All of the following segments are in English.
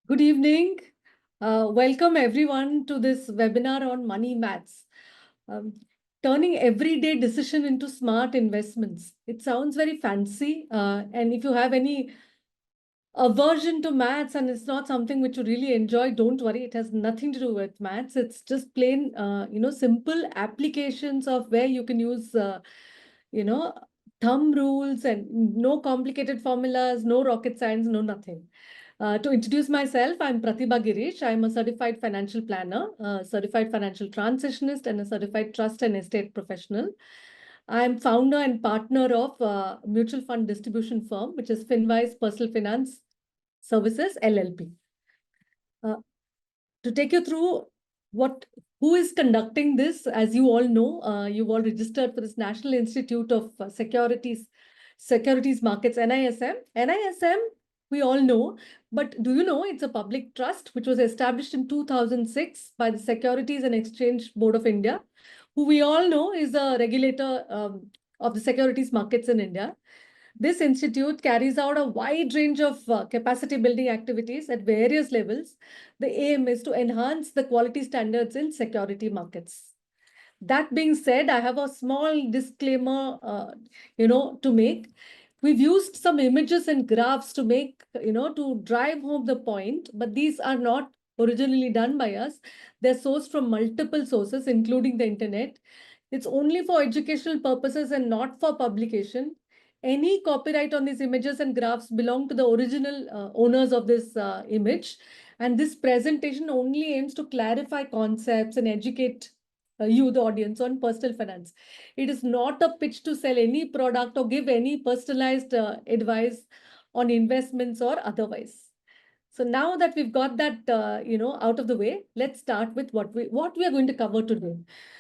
Good evening. Welcome everyone to this webinar on money maths. Um, Turning everyday decision into smart investments. It sounds very fancy. And if you have any aversion to maths and it's not something which you really enjoy, don't worry. It has nothing to do with maths. It's just plain, simple applications of where you can use, you know, thumb rules and no complicated formulas, no rocket science, no nothing. To introduce myself, I'm Pratibha Girish. I'm a certified financial planner, a certified financial transitionist, and a certified trust and estate professional. I'm founder and partner of a mutual fund distribution firm, which is Finwise Personal Finance Services LLP. Uh, to take you through what who is conducting this, as you all know, you've all registered for this National Institute of Securities Markets, NISM. NISM, we all know, but do you know it's a public trust which was established in 2006 by the Securities and Exchange Board of India, who we all know is a regulator of the securities markets in India. This institute carries out a wide range of capacity building activities at various levels. The aim is to enhance the quality standards in security markets. That being said, I have a small disclaimer, to make. We've used some images and graphs to make, to drive home the point, but these are not originally done by us. They're sourced from multiple sources, including the internet. It's only for educational purposes and not for publication. Any copyright on these images and graphs belong to the original owners of this image. And this presentation only aims to clarify concepts and educate you, the audience, on personal finance. It is not a pitch to sell any product or give any personalized advice on investments or otherwise. So now that we've got that, out of the way, let's start with what we are going to cover today.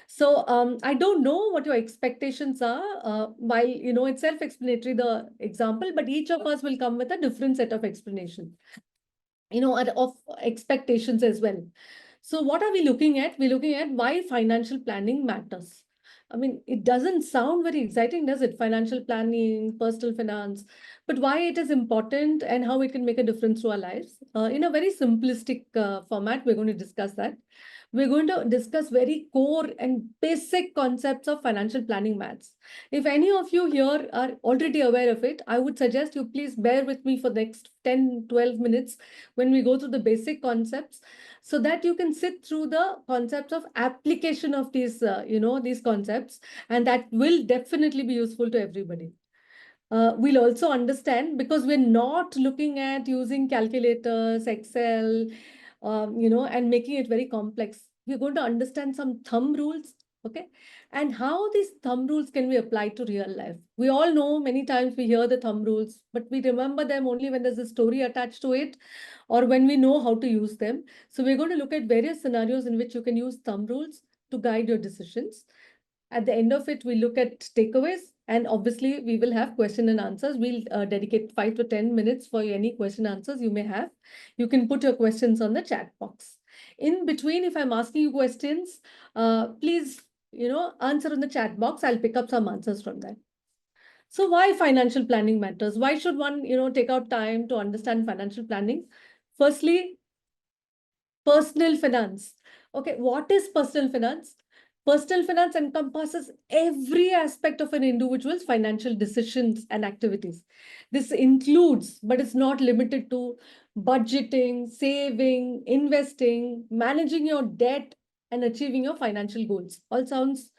So I don't know what your expectations are. While it's self-explanatory the example, but each of us will come with a different set of explanation, of expectations as well. So what are we looking at? We're looking at why financial planning matters. I mean, it doesn't sound very exciting, does it? Financial planning, personal finance, but why it is important and how it can make a difference to our lives. In a very simplistic format, we're going to discuss that. We're going to discuss very core and basic concepts of financial planning maths. If any of you here are already aware of it, I would suggest you please bear with me for the next 10, 12 minutes when we go through the basic concepts, so that you can sit through the concepts of application of these concepts, and that will definitely be useful to everybody. We'll also understand, because we're not looking at using calculators, Excel, and making it very complex. We're going to understand some thumb rules, okay? And how these thumb rules can be applied to real life. We all know many times we hear the thumb rules, but we remember them only when there's a story attached to it or when we know how to use them. So we're going to look at various scenarios in which you can use thumb rules to guide your decisions. At the end of it, we look at takeaways, and obviously we will have question and answers. We'll dedicate 5 to 10 minutes for any question answers you may have. You can put your questions on the chat box. In between, if I'm asking you questions, please, answer in the chat box. I'll pick up some answers from that. So why financial planning matters? Why should one, take out time to understand financial planning? Firstly, personal finance. Okay, what is personal finance? Personal finance encompasses every aspect of an individual's financial decisions and activities. This includes, but it's not limited to, budgeting, saving, investing, managing your debt, and achieving your financial goals. All sounds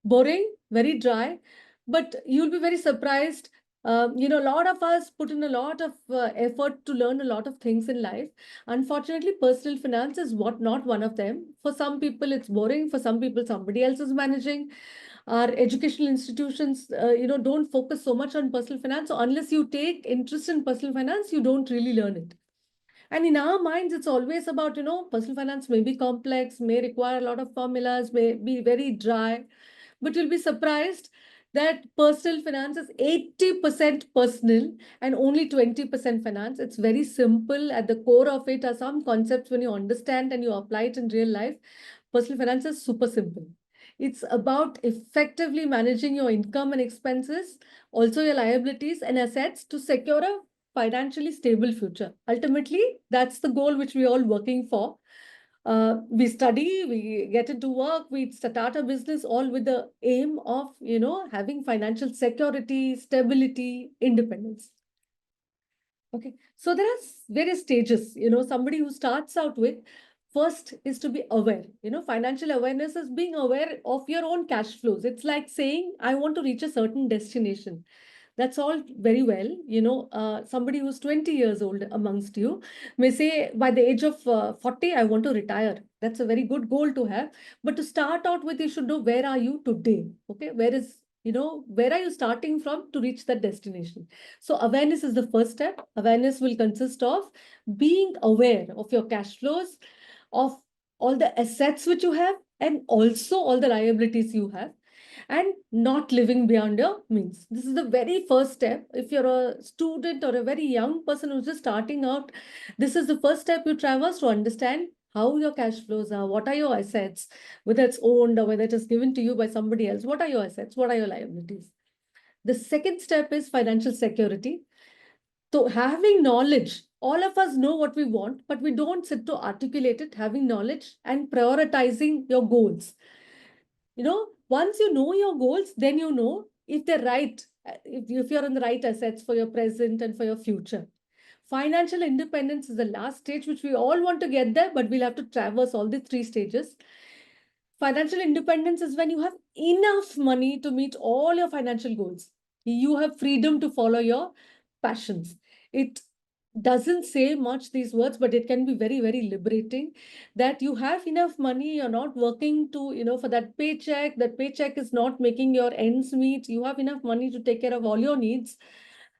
boring, very dry, but you'll be very surprised. A lot of us put in a lot of effort to learn a lot of things in life. Unfortunately, personal finance is not one of them. For some people, it's boring. For some people, somebody else is managing. Our educational institutions, don't focus so much on personal finance. So unless you take interest in personal finance, you don't really learn it. And in our minds, it's always about, personal finance may be complex, may require a lot of formulas, may be very dry. But you'll be surprised that personal finance is 80% personal and only 20% finance. It's very simple. At the core of it are some concepts when you understand and you apply it in real life. Personal finance is super simple. It's about effectively managing your income and expenses, also your liabilities and assets to secure a financially stable future. Ultimately, that's the goal which we're all working for. We study, we get into work, we start a business, all with the aim of, having financial security, stability, independence. Okay, so there are various stages. Somebody who starts out with, first is to be aware. Financial awareness is being aware of your own cash flows. It's like saying, I want to reach a certain destination. That's all very well. Somebody who's 20 years old amongst you may say, by the age of 40, I want to retire. That's a very good goal to have. But to start out with, you should know, where are you today? Okay, where are you starting from to reach that destination? So awareness is the first step. Awareness will consist of being aware of your cash flows, of all the assets which you have, and also all the liabilities you have, and not living beyond your means. This is the very first step. If you're a student or a very young person who's just starting out, this is the first step you traverse to understand how your cash flows are, what are your assets, whether it's owned or whether it is given to you by somebody else, what are your assets, what are your liabilities. The second step is financial security. So having knowledge, all of us know what we want, but we don't sit to articulate it. Having knowledge and prioritizing your goals. Once you know your goals, then you know if they're right, if you're on the right assets for your present and for your future. Financial independence is the last stage, which we all want to get there, but we'll have to traverse all the three stages. Financial independence is when you have enough money to meet all your financial goals. You have freedom to follow your passions. It doesn't say much, these words, but it can be very, very liberating, that you have enough money. You're not working to, for that paycheck. That paycheck is not making your ends meet. You have enough money to take care of all your needs.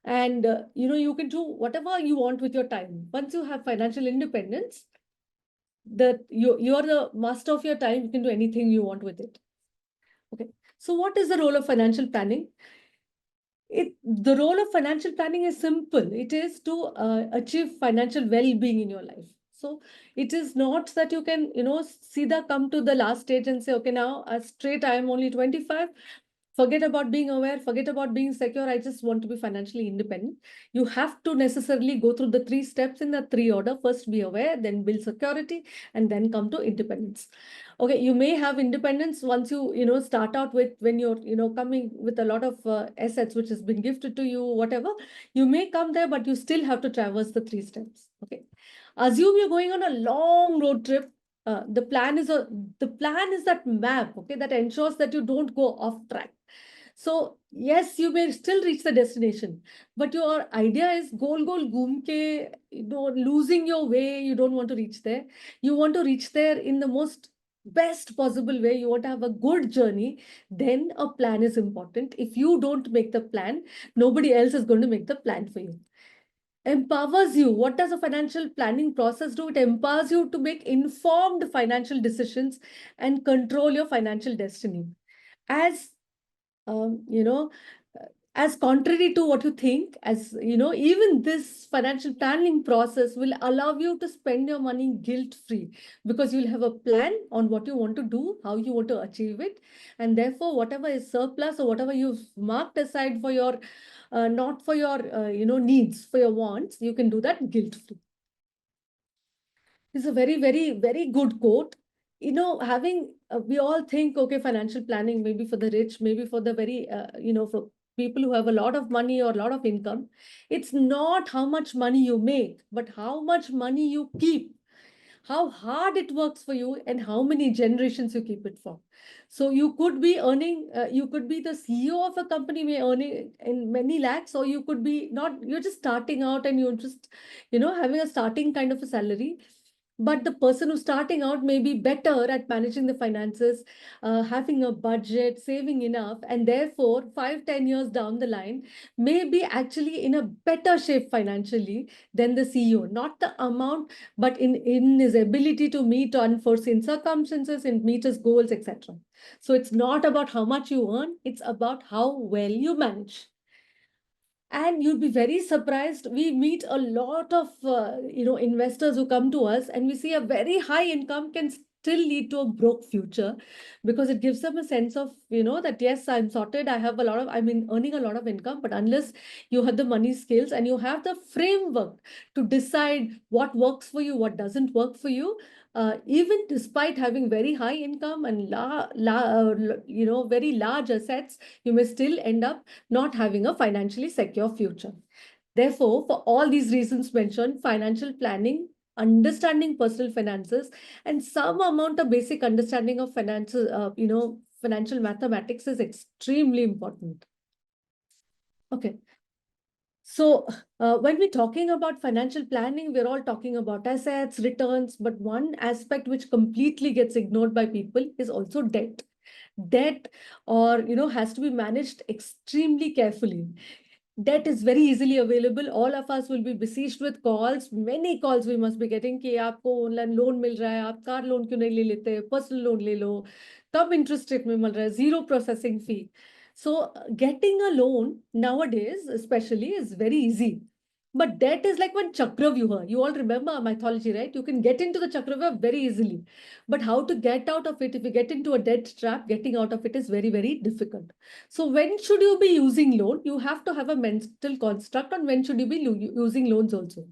And, you can do whatever you want with your time. Once you have financial independence, that you're the master of your time. You can do anything you want with it. Okay. So what is the role of financial planning? The role of financial planning is simple. It is to achieve financial well-being in your life. So it is not that you can, Sida come to the last stage and say, okay, now straight, I am only 25. Forget about being aware, forget about being secure. I just want to be financially independent. You have to necessarily go through the three steps in the three order. First, be aware, then build security, and then come to independence. Okay, you may have independence once you start out with, when you're, coming with a lot of assets which has been gifted to you, whatever. You may come there, but you still have to traverse the three steps. Okay, assume you're going on a long road trip. The plan is that map, okay, that ensures that you don't go off track. So yes, you may still reach the destination, but your idea is goal goom ke, losing your way. You don't want to reach there. You want to reach there in the most best possible way. You want to have a good journey. Then a plan is important. If you don't make the plan, nobody else is going to make the plan for you. Empowers you. What does a financial planning process do? It empowers you to make informed financial decisions and control your financial destiny. As um, you know, as contrary to what you think, even this financial planning process will allow you to spend your money guilt-free, because you'll have a plan on what you want to do, how you want to achieve it. And therefore, whatever is surplus or whatever you've marked aside for your, not for your, needs, for your wants, you can do that guilt-free. It's a very, very, very good quote. We all think, okay, financial planning, maybe for the rich, maybe for the very, for people who have a lot of money or a lot of income. It's not how much money you make, but how much money you keep, how hard it works for you, and how many generations you keep it for. So you could be earning, you could be the CEO of a company, may earning in many lakhs, or you could be not, you're just starting out and you're just, having a starting kind of a salary. But the person who's starting out may be better at managing the finances, having a budget, saving enough, and therefore 5, 10 years down the line may be actually in a better shape financially than the CEO. Not the amount, but in his ability to meet unforeseen circumstances and meet his goals, etc. So it's not about how much you earn, it's about how well you manage. And you'd be very surprised. We meet a lot of investors who come to us, and we see a very high income can still lead to a broke future, because it gives them a sense of, that yes, I'm sorted, I'm earning a lot of income, but unless you have the money skills and you have the framework to decide what works for you, what doesn't work for you, even despite having very high income and very large assets, you may still end up not having a financially secure future. Therefore, for all these reasons mentioned, financial planning, understanding personal finances, and some amount of basic understanding of financial mathematics is extremely important. Okay. So when we're talking about financial planning, we're all talking about assets, returns, but one aspect which completely gets ignored by people is also debt. Debt, or has to be managed extremely carefully. Debt is very easily available. All of us will be besieged with calls. Many calls we must be getting कि आपको online loan मिल रहा है, आप car loan क्यों नहीं ले लेते, personal loan ले लो, कम इंटरेस्ट रेट में मिल रहा है, zero processing fee. So getting a loan nowadays especially is very easy. But debt is like one chakravyuha. You all remember our mythology, right? You can get into the chakravyuha very easily. But how to get out of it, if you get into a debt trap, getting out of it is very, very difficult. So when should you be using loan? You have to have a mental construct on when should you be using loans also.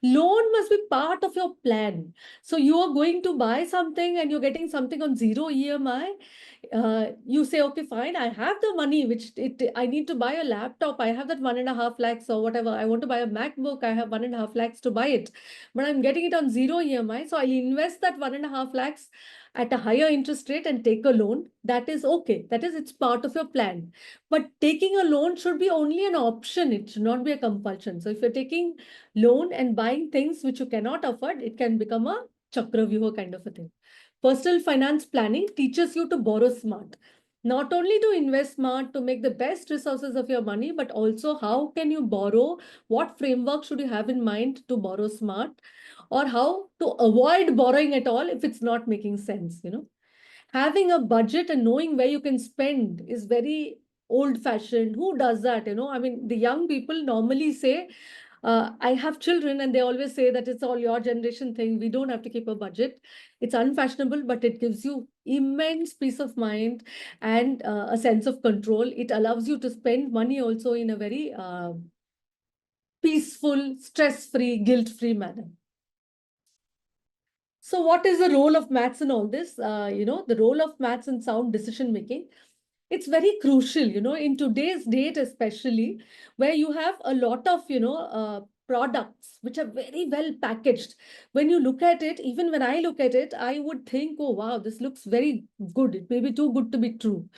Loan must be part of your plan. So you are going to buy something and you're getting something on zero EMI. You say, okay, fine, I have the money, I need to buy a laptop. I have that 1.5 lakhs or whatever. I want to buy a MacBook. I have 1.5 lakhs to buy it, but I'm getting it on zero EMI. So I'll invest that 1.5 lakhs at a higher interest rate and take a loan. That is okay. That is, it's part of your plan. But taking a loan should be only an option. It should not be a compulsion. So if you're taking loan and buying things which you cannot afford, it can become a chakravyuha kind of a thing. Personal finance planning teaches you to borrow smart. Not only to invest smart to make the best resources of your money, but also how can you borrow? What framework should you have in mind to borrow smart? Or how to avoid borrowing at all if it's not making sense, Having a budget and knowing where you can spend is very old fashioned. Who does that? I mean, the young people normally say, I have children and they always say that it's all your generation thing. We don't have to keep a budget. It's unfashionable, but it gives you immense peace of mind and a sense of control. It allows you to spend money also in a very peaceful, stress-free, guilt-free manner. So what is the role of maths in all this? The role of maths in sound decision making. It's very crucial, in today's date, especially where you have a lot of, products which are very well packaged. When you look at it, even when I look at it, I would think, oh, wow, this looks very good. It may be too good to be true,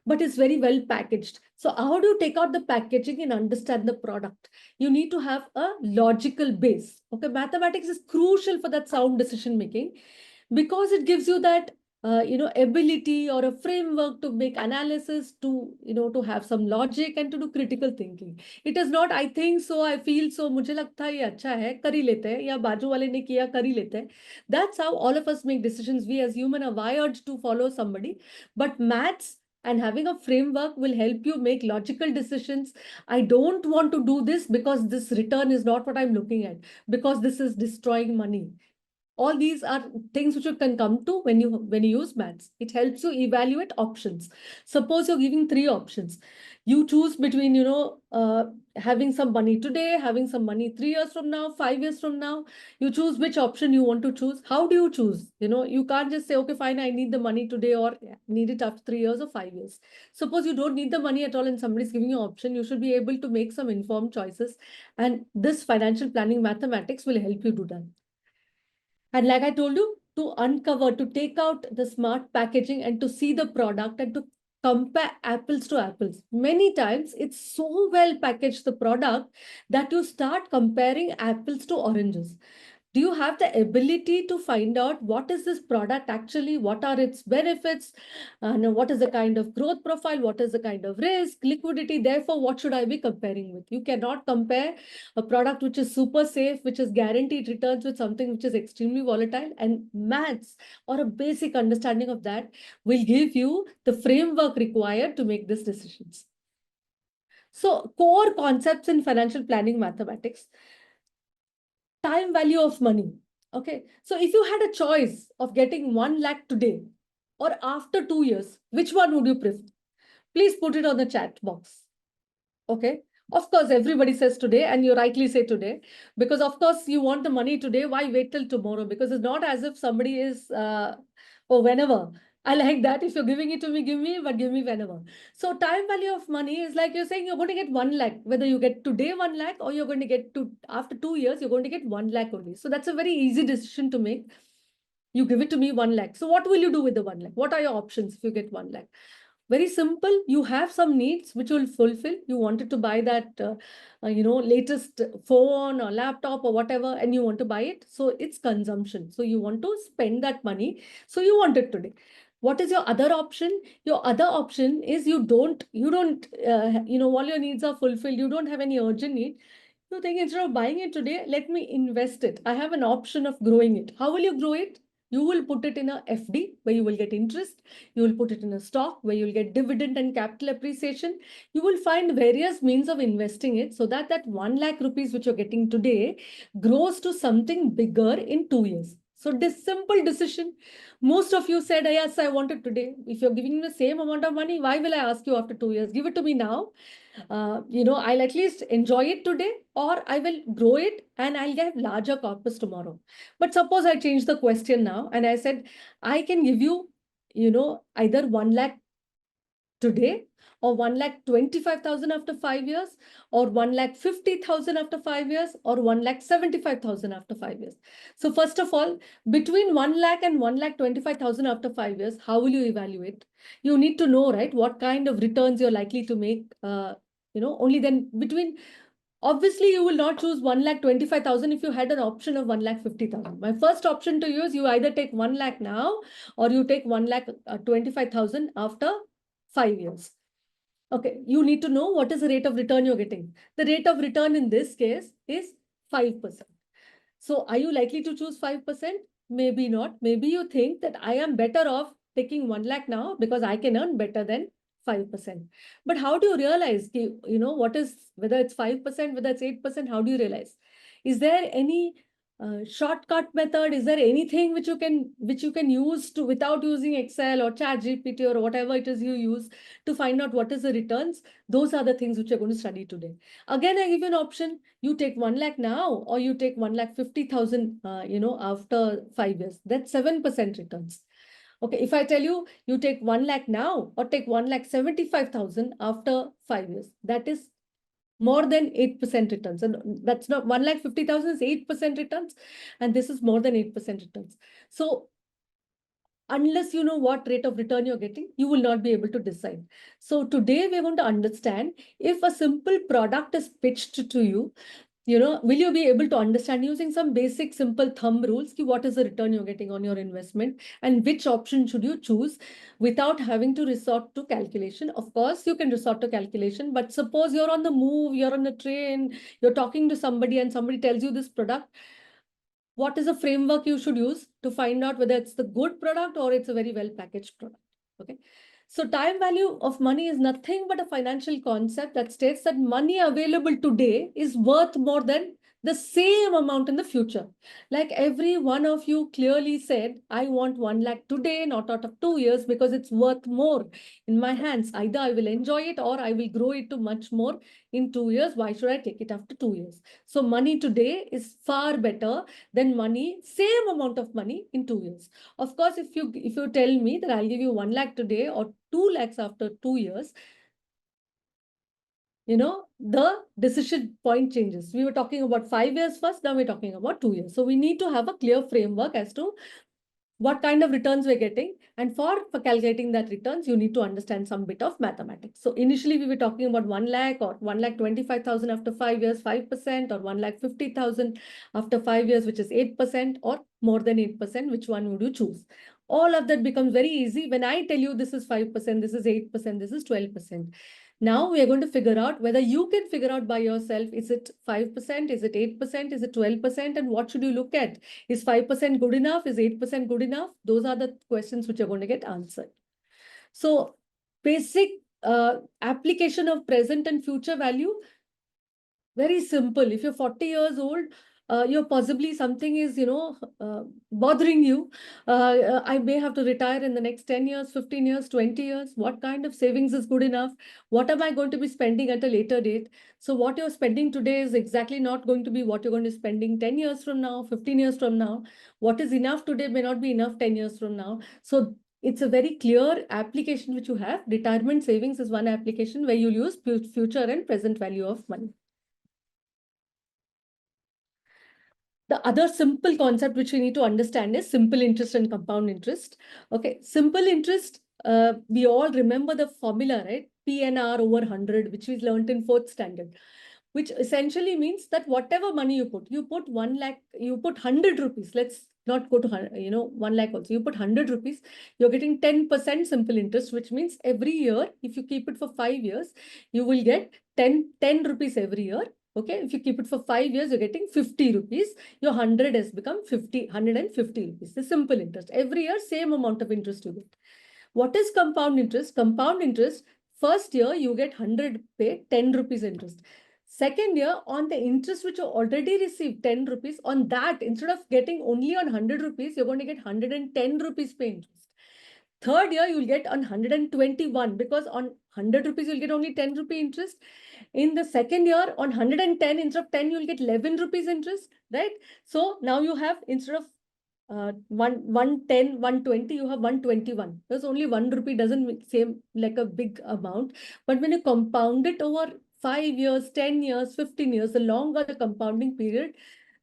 but it's very well packaged. So how do you take out the packaging and understand the product? You need to have a logical base. Okay, mathematics is crucial for that sound decision making because it gives you that ability or a framework to make analysis, to have some logic and to do critical thinking. It is not, I think so, I feel so, मुझे लगता है ये अच्छा है, कर ही लेते हैं, या बाजू वाले ने किया कर ही लेते हैं. That's how all of us make decisions. We as human are wired to follow somebody, but maths and having a framework will help you make logical decisions. I don't want to do this because this return is not what I'm looking at, because this is destroying money. All these are things which you can come to when you use maths. It helps you evaluate options. Suppose you're giving 3 options. You choose between, having some money today, having some money 3 years from now, 5 years from now. You choose which option you want to choose. How do you choose? You can't just say, okay, fine, I need the money today or need it after 3 years or 5 years. Suppose you don't need the money at all and somebody's giving you an option, you should be able to make some informed choices. And this financial planning mathematics will help you do that. And like I told you, to uncover, to take out the smart packaging and to see the product and to compare apples to apples. Many times it's so well packaged, the product, that you start comparing apples to oranges. Do you have the ability to find out what is this product actually, what are its benefits, what is the kind of growth profile, what is the kind of risk, liquidity, therefore what should I be comparing with? You cannot compare a product which is super safe, which is guaranteed returns, with something which is extremely volatile. And maths or a basic understanding of that will give you the framework required to make these decisions. So core concepts in financial planning mathematics. Time value of money. Okay. So if you had a choice of getting 1 lakh today or after 2 years, which one would you prefer? Please put it on the chat box. Okay. Of course, everybody says today, and you rightly say today, because of course you want the money today. Why wait till tomorrow? Because it's not as if somebody is, oh, whenever. I like that. If you're giving it to me, give me, but give me whenever. So time value of money is like you're saying you're going to get 1 lakh, whether you get today 1 lakh or you're going to get to after 2 years, you're going to get 1 lakh only. So that's a very easy decision to make. You give it to me 1 lakh. So what will you do with the 1 lakh? What are your options if you get 1 lakh? Very simple. You have some needs which will fulfill. You wanted to buy that, latest phone or laptop or whatever, and you want to buy it. So it's consumption. So you want to spend that money. So you want it today. What is your other option? Your other option is you don't, all your needs are fulfilled. You don't have any urgent need. You think instead of buying it today, let me invest it. I have an option of growing it. How will you grow it? You will put it in a FD where you will get interest. You will put it in a stock where you'll get dividend and capital appreciation. You will find various means of investing it so that that 1 lakh rupees which you're getting today grows to something bigger in 2 years. So this simple decision, most of you said, yes, I want it today. If you're giving me the same amount of money, why will I ask you after 2 years? Give it to me now. I'll at least enjoy it today, or I will grow it and I'll get larger corpus tomorrow. But suppose I change the question now and I said, I can give you, either 1 lakh today or 1,25,000 after 5 years, or 1,50,000 after 5 years, or 1,75,000 after 5 years. So first of all, between 1 lakh and 1,25,000 after 5 years, how will you evaluate? You need to know, right, what kind of returns you're likely to make. Only then between. Obviously, you will not choose 1,25,000 if you had an option of 1,50,000. My first option to you is you either take 1 lakh now or you take 1,25,000 after 5 years. Okay, you need to know what is the rate of return you're getting. The rate of return in this case is 5%. So are you likely to choose 5%? Maybe not. Maybe you think that I am better off taking 1 lakh now because I can earn better than 5%. But how do you realize, what is, whether it's 5%, whether it's 8%, how do you realize? Is there any shortcut method? Is there anything which you can use to without using Excel or Chat GPT or whatever it is you use to find out what is the returns? Those are the things which you're going to study today. Again, I give you an option. You take 1 lakh now or you take 1,50,000, after 5 years. That's 7% returns. Okay, if I tell you, you take 1 lakh now or take 1,75,000 after 5 years, that is more than 8% returns. And that's not 1,50,000 is 8% returns. And this is more than 8% returns. So unless you know what rate of return you're getting, you will not be able to decide. So today we're going to understand if a simple product is pitched to you, will you be able to understand using some basic simple thumb rules, what is the return you're getting on your investment and which option should you choose without having to resort to calculation? Of course, you can resort to calculation, but suppose you're on the move, you're on a train, you're talking to somebody and somebody tells you this product. What is a framework you should use to find out whether it's the good product or it's a very well packaged product? Okay. So time value of money is nothing but a financial concept that states that money available today is worth more than the same amount in the future. Like every one of you clearly said, I want 1 lakh today, not out of 2 years, because it's worth more in my hands. Either I will enjoy it or I will grow it to much more in 2 years. Why should I take it after 2 years? So money today is far better than money, same amount of money in 2 years. Of course, if you tell me that I'll give you 1 lakh today or 2 lakhs after 2 years, the decision point changes. We were talking about 5 years first, now we're talking about 2 years. So we need to have a clear framework as to what kind of returns we're getting. And for calculating that returns, you need to understand some bit of mathematics. So initially we were talking about 1 lakh or 1,25,000 after 5 years, 5%, or 1,50,000 after 5 years, which is 8%, or more than 8%, which one would you choose? All of that becomes very easy when I tell you this is 5%, this is 8%, this is 12%. Now we are going to figure out whether you can figure out by yourself, is it 5%, is it 8%, is it 12%, and what should you look at? Is 5% good enough? Is 8% good enough? Those are the questions which are going to get answered. So basic application of present and future value, very simple. If you're 40 years old, you're possibly something is, bothering you. I may have to retire in the next 10 years, 15 years, 20 years. What kind of savings is good enough? What am I going to be spending at a later date? So what you're spending today is exactly not going to be what you're going to be spending 10 years from now, 15 years from now. What is enough today may not be enough 10 years from now. So it's a very clear application which you have. Retirement savings is one application where you use future and present value of money. The other simple concept which we need to understand is simple interest and compound interest. Okay, simple interest, we all remember the formula, right? PNR over 100, which we learned in 4th standard, which essentially means that whatever money you put 1 lakh, you put 100 rupees. Let's not go to 1 lakh also. You put 100 rupees, you're getting 10% simple interest, which means every year, if you keep it for 5 years, you will get 10 rupees every year. Okay, if you keep it for 5 years, you're getting 50 rupees. Your 100 has become 150 rupees. The simple interest. Every year, same amount of interest you get. What is compound interest? Compound interest, first year, you get 100 pay, 10 rupees interest. Second year, on the interest which you already received, 10 rupees, on that, instead of getting only on 100 rupees, you're going to get 110 rupees pay interest. Third year, you'll get on 121 because on 100 rupees, you'll get only 10 rupee interest. In the second year, on 110, instead of 10, you'll get 11 rupees interest, right? So now you have, instead of 110, 120, you have 121. There's only 1 rupee doesn't seem like a big amount. But when you compound it over 5 years, 10 years, 15 years, the longer the compounding period,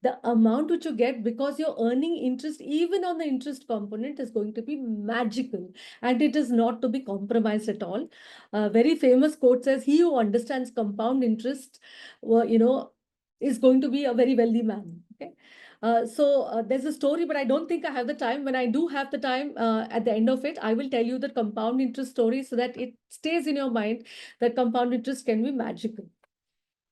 the amount which you get because you're earning interest, even on the interest component, is going to be magical. And it is not to be compromised at all. A very famous quote says, he who understands compound interest, is going to be a very wealthy man. Okay. There's a story, but I don't think I have the time. When I do have the time, at the end of it, I will tell you the compound interest story so that it stays in your mind that compound interest can be magical.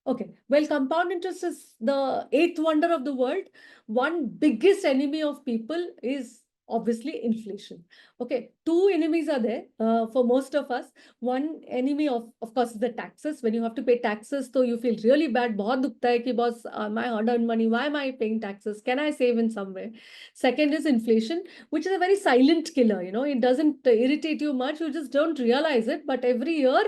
Okay, well, compound interest is the eighth wonder of the world. One biggest enemy of people is obviously inflation. Okay, two enemies are there for most of us. One enemy of course, is the taxes. When you have to pay taxes, so you feel really bad. बहुत दुखता है कि boss, my hard-earned money, why am I paying taxes? Can I save in some way? Second is inflation, which is a very silent killer. It doesn't irritate you much. You just don't realize it. But every year,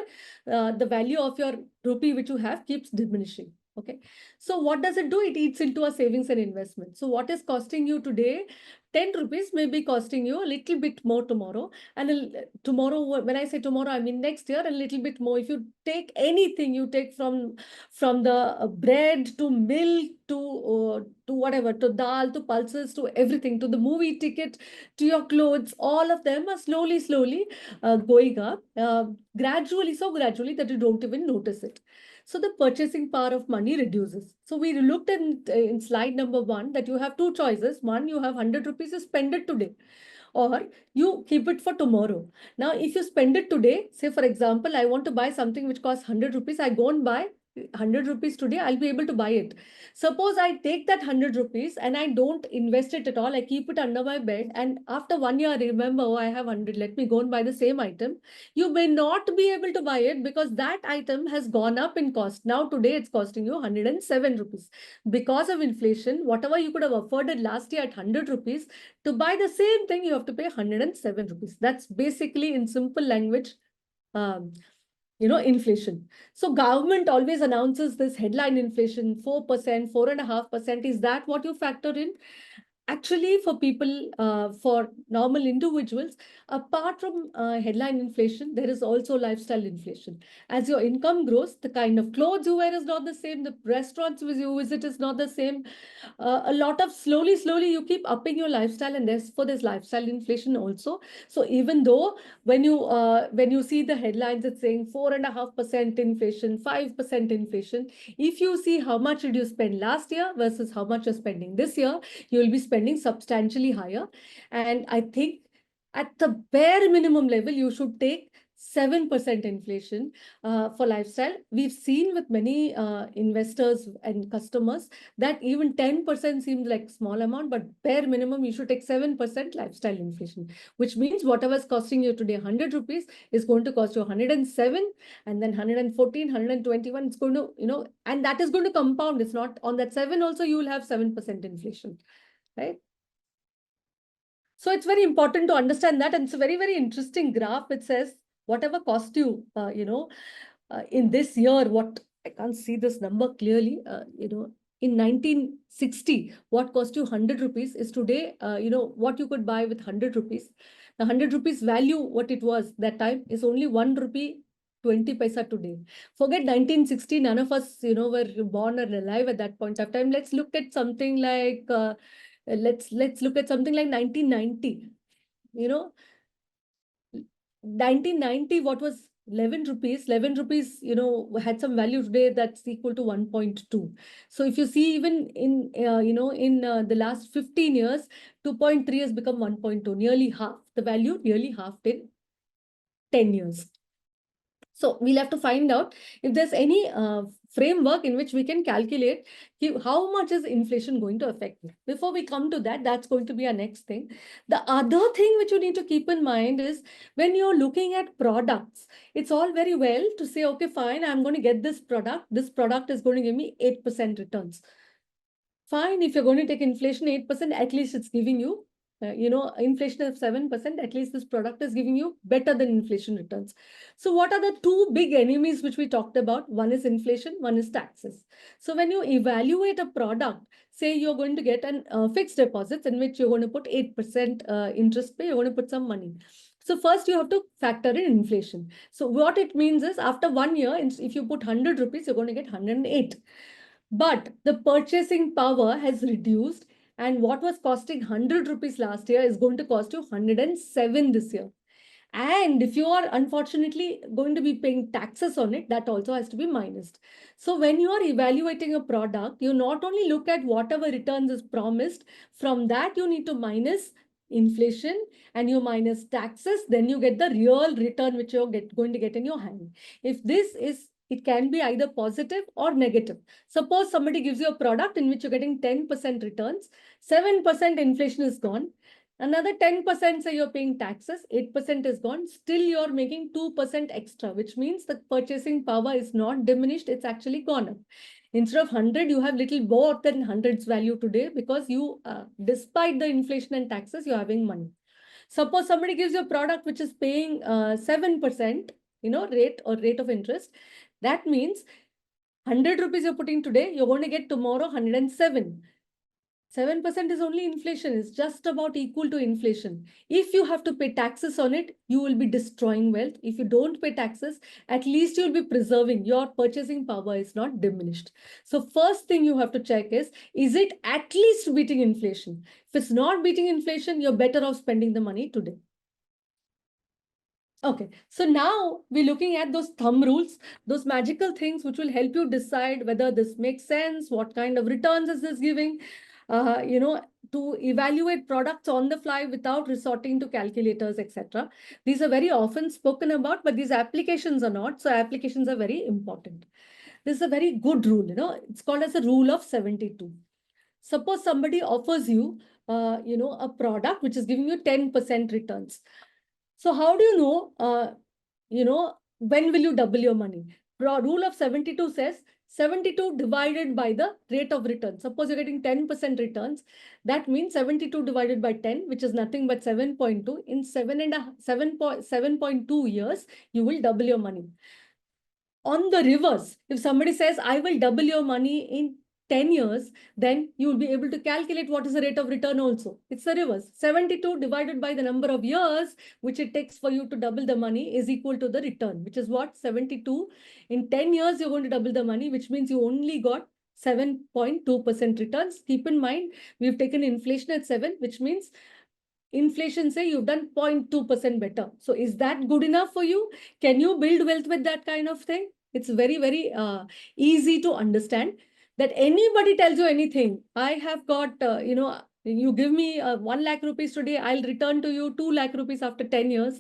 the value of your rupee which you have keeps diminishing. Okay. So what does it do? It eats into our savings and investment. So what is costing you today? 10 rupees may be costing you a little bit more tomorrow. And tomorrow, when I say tomorrow, I mean next year, a little bit more. If you take anything, you take from the bread to milk to whatever, to dal, to pulses, to everything, to the movie ticket, to your clothes, all of them are slowly going up, gradually, so gradually that you don't even notice it. So the purchasing power of money reduces. So we looked in slide number 1 that you have two choices. One, you have 100 rupees, you spend it today, or you keep it for tomorrow. Now, if you spend it today, say for example, I want to buy something which costs 100 rupees, I go and buy 100 rupees today, I'll be able to buy it. Suppose I take that 100 rupees and I don't invest it at all, I keep it under my bed, and after 1 year, I remember, oh, I have 100, let me go and buy the same item. You may not be able to buy it because that item has gone up in cost. Now, today it's costing you 107 rupees. Because of inflation, whatever you could have afforded last year at 100 rupees, to buy the same thing, you have to pay 107 rupees. That's basically, in simple language, inflation. So government always announces this headline inflation, 4%, 4.5%. Is that what you factor in? Actually, for people, for normal individuals, apart from headline inflation, there is also lifestyle inflation. As your income grows, the kind of clothes you wear is not the same. The restaurants you visit is not the same. A lot of slowly, you keep upping your lifestyle, and therefore there's lifestyle inflation also. So even though when you see the headlines, it's saying 4.5% inflation, 5% inflation. If you see how much did you spend last year versus how much you're spending this year, you will be spending substantially higher. And I think at the bare minimum level, you should take 7% inflation for lifestyle. We've seen with many investors and customers that even 10% seems like small amount, but bare minimum you should take 7% lifestyle inflation, which means whatever is costing you today 100 rupees is going to cost you 107, and then 114, 121. It's going to, and that is going to compound. It's not on that 7 also, you will have 7% inflation, right? So it's very important to understand that. And it's a very, very interesting graph. It says whatever cost you, in this year, what I can't see this number clearly, in 1960, what cost you 100 rupees is today, what you could buy with 100 rupees. The 100 rupees value, what it was that time, is only 1 rupee 20 paisa today. Forget 1960, none of us, were born or alive at that point of time. Let's look at something like, let's look at something like 1990. 1990, what was 11 rupees? 11 rupees, had some value today that's equal to 1.2. So if you see, even in, in the last 15 years, 2.3 has become 1.2, nearly half. The value nearly halved in 10 years. So we'll have to find out if there's any framework in which we can calculate how much is inflation going to affect me. Before we come to that, that's going to be our next thing. The other thing which you need to keep in mind is when you're looking at products, it's all very well to say, okay, fine, I'm going to get this product. This product is going to give me 8% returns. Fine, if you're going to take inflation 8%, at least it's giving you, inflation of 7%, at least this product is giving you better than inflation returns. So what are the two big enemies which we talked about? One is inflation, one is taxes. So when you evaluate a product, say you're going to get an fixed deposits in which you're going to put 8% interest pay, you're going to put some money. So first you have to factor in inflation. So what it means is after 1 year, if you put 100 rupees, you're going to get 108. But the purchasing power has reduced, and what was costing 100 rupees last year is going to cost you 107 this year. And if you are unfortunately going to be paying taxes on it, that also has to be minused. So when you are evaluating a product, you not only look at whatever returns is promised, from that you need to minus inflation and you minus taxes, then you get the real return which you're going to get in your hand. If this is, it can be either positive or negative. Suppose somebody gives you a product in which you're getting 10% returns, 7% inflation is gone. Another 10% say you're paying taxes, 8% is gone. Still you're making 2% extra, which means the purchasing power is not diminished, it's actually gone up. Instead of 100, you have little more than 100's value today because you, despite the inflation and taxes, you're having money. Suppose somebody gives you a product which is paying 7%, rate of interest. That means 100 rupees you're putting today, you're going to get tomorrow 107. 7% is only inflation. It's just about equal to inflation. If you have to pay taxes on it, you will be destroying wealth. If you don't pay taxes, at least you'll be preserving. Your purchasing power is not diminished. So first thing you have to check is it at least beating inflation? If it's not beating inflation, you're better off spending the money today. Okay, so now we're looking at those thumb rules, those magical things which will help you decide whether this makes sense, what kind of returns is this giving, to evaluate products on the fly without resorting to calculators, etc. These are very often spoken about, but these applications are not. So applications are very important. This is a very good rule, it's called as a rule of 72. Suppose somebody offers you, a product which is giving you 10% returns. So how do you know, when will you double your money? Rule of 72 says 72 divided by the rate of return. Suppose you're getting 10% returns. That means 72 divided by 10, which is nothing but 7.2. In 7.2 years, you will double your money. On the reverse, if somebody says, I will double your money in 10 years, then you will be able to calculate what is the rate of return also. It's the reverse. 72 divided by the number of years which it takes for you to double the money is equal to the return, which is what? 72. In 10 years, you're going to double the money, which means you only got 7.2% returns. Keep in mind, we've taken inflation at 7, which means inflation say you've done 0.2% better. So is that good enough for you? Can you build wealth with that kind of thing? It's very, very easy to understand that anybody tells you anything. I have got, you give me 1 lakh rupees today, I'll return to you 2 lakh rupees after 10 years.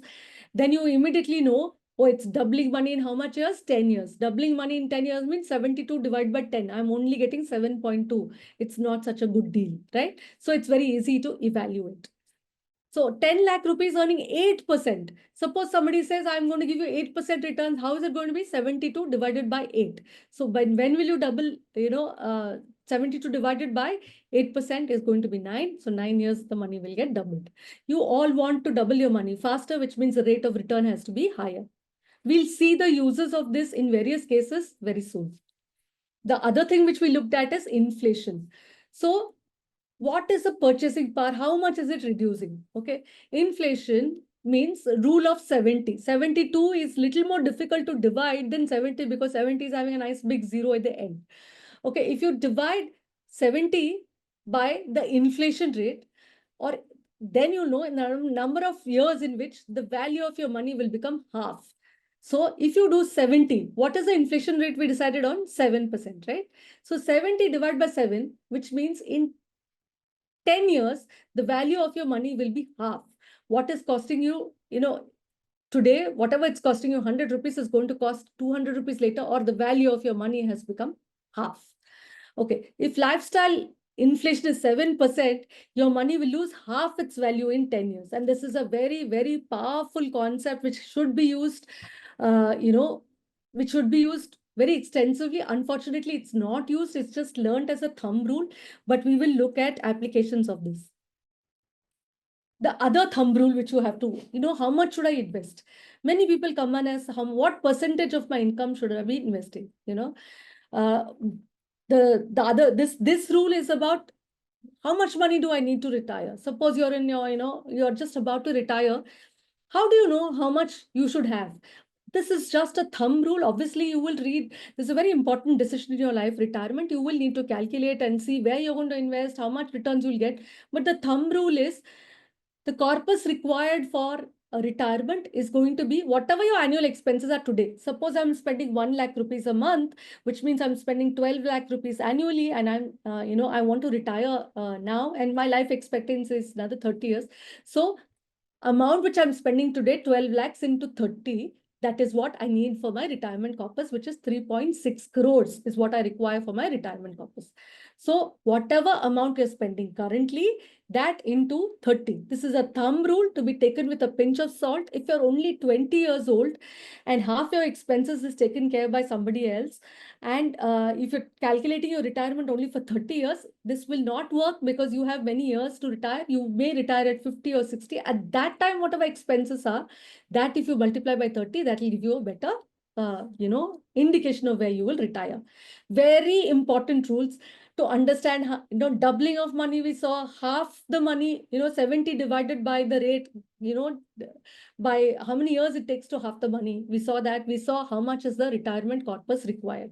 Then you immediately know, Oh, it's doubling money in how much years? 10 years. Doubling money in 10 years means 72 divided by 10. I'm only getting 7.2. It's not such a good deal, right? So it's very easy to evaluate. So 10 lakh rupees earning 8%. Suppose somebody says, I'm going to give you 8% returns. How is it going to be? 72 divided by 8. So when will you double, 72 divided by 8% is going to be 9. So 9 years, the money will get doubled. You all want to double your money faster, which means the rate of return has to be higher. We'll see the uses of this in various cases very soon. The other thing which we looked at is inflation. So what is the purchasing power? How much is it reducing? Okay. Inflation means rule of 70. 72 is little more difficult to divide than 70 because 70 is having a nice big zero at the end. Okay. If you divide 70 by the inflation rate, or then you know a number of years in which the value of your money will become half. So if you do 70, what is the inflation rate we decided on? 7%, right? So 70 divided by 7, which means in 10 years, the value of your money will be half. What is costing you, today, whatever it's costing you 100 rupees is going to cost 200 rupees later, or the value of your money has become half. Okay, if lifestyle inflation is 7%, your money will lose half its value in 10 years. And this is a very, very powerful concept which should be used, very extensively. Unfortunately, it's not used. It's just learned as a thumb rule, but we will look at applications of this. The other thumb rule which you have to, how much should I invest? Many people come and ask, what percentage of my income should I be investing? Uh, this rule is about how much money do I need to retire? Suppose you're in your, you're just about to retire. How do you know how much you should have? This is just a thumb rule. Obviously, you will read. This is a very important decision in your life, retirement. You will need to calculate and see where you're going to invest, how much returns you'll get. But the thumb rule is the corpus required for a retirement is going to be whatever your annual expenses are today. Suppose I'm spending 1 lakh rupees a month, which means I'm spending 12 lakh rupees annually, and I want to retire now, and my life expectancy is another 30 years. So amount which I'm spending today, 12 lakhs into 30, that is what I need for my retirement corpus, which is 3.6 crores is what I require for my retirement corpus. So whatever amount you're spending currently, that into 30. This is a thumb rule to be taken with a pinch of salt. If you're only 20 years old and half your expenses is taken care by somebody else, and if you're calculating your retirement only for 30 years, this will not work because you have many years to retire. You may retire at 50 or 60. At that time, whatever expenses are, that if you multiply by 30, that will give you a better indication of where you will retire. Very important rules to understand, doubling of money. We saw half the money, 70 divided by the rate, by how many years it takes to half the money. We saw that. We saw how much is the retirement corpus required.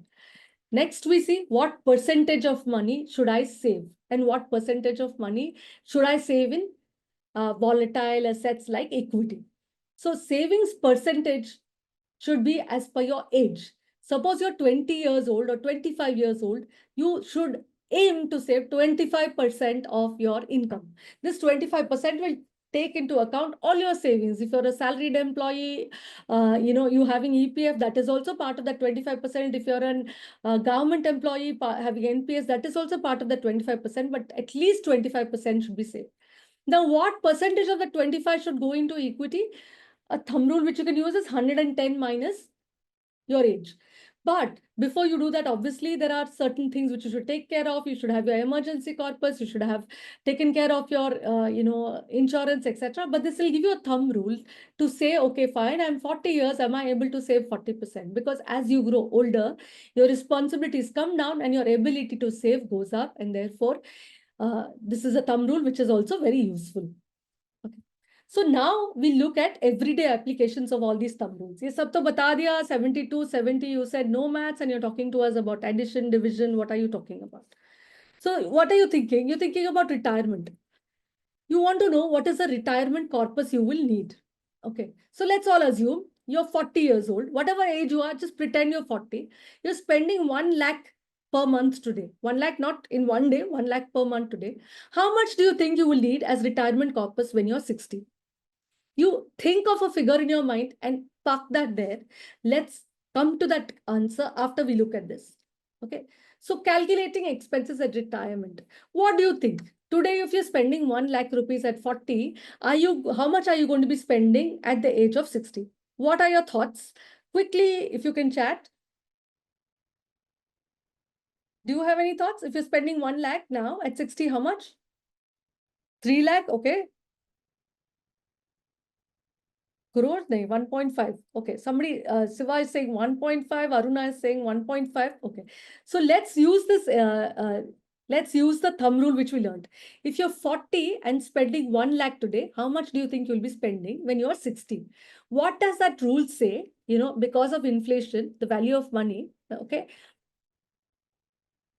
Next, we see what percentage of money should I save and what percentage of money should I save in volatile assets like equity. So savings percentage should be as per your age. Suppose you're 20 years old or 25 years old, you should aim to save 25% of your income. This 25% will take into account all your savings. If you're a salaried employee, you having EPF, that is also part of that 25%. If you're an government employee having NPS, that is also part of the 25%, but at least 25% should be saved. Now, what percentage of the 25 should go into equity? A thumb rule which you can use is 110 minus your age. But before you do that, obviously, there are certain things which you should take care of. You should have your emergency corpus. You should have taken care of your, insurance, etc. But this will give you a thumb rule to say, okay, fine, I'm 40 years. Am I able to save 40%? Because as you grow older, your responsibilities come down and your ability to save goes up. And therefore, this is a thumb rule which is also very useful. Okay. So now we look at everyday applications of all these thumb rules. Ye sab to bata diya, 72, 70, you said no maths and you're talking to us about addition, division. What are you talking about? So what are you thinking? You're thinking about retirement. You want to know what is the retirement corpus you will need. Okay. So let's all assume you're 40 years old. Whatever age you are, just pretend you're 40. You're spending 1 lakh per month today. 1 lakh not in one day, 1 lakh per month today. How much do you think you will need as retirement corpus when you're 60? You think of a figure in your mind and park that there. Let's come to that answer after we look at this. Okay. So calculating expenses at retirement. What do you think? Today, if you're spending 1 lakh rupees at 40, how much are you going to be spending at the age of 60? What are your thoughts? Quickly, if you can chat. Do you have any thoughts? If you're spending 1 lakh now at 60, how much? 3 lakh, okay. Crores, nahi, 1.5. Okay, somebody, Siva is saying 1.5, Aruna is saying 1.5. Okay, so let's use the thumb rule which we learned. If you're 40 and spending 1 lakh today, how much do you think you'll be spending when you're 60? What does that rule say? Because of inflation, the value of money, okay,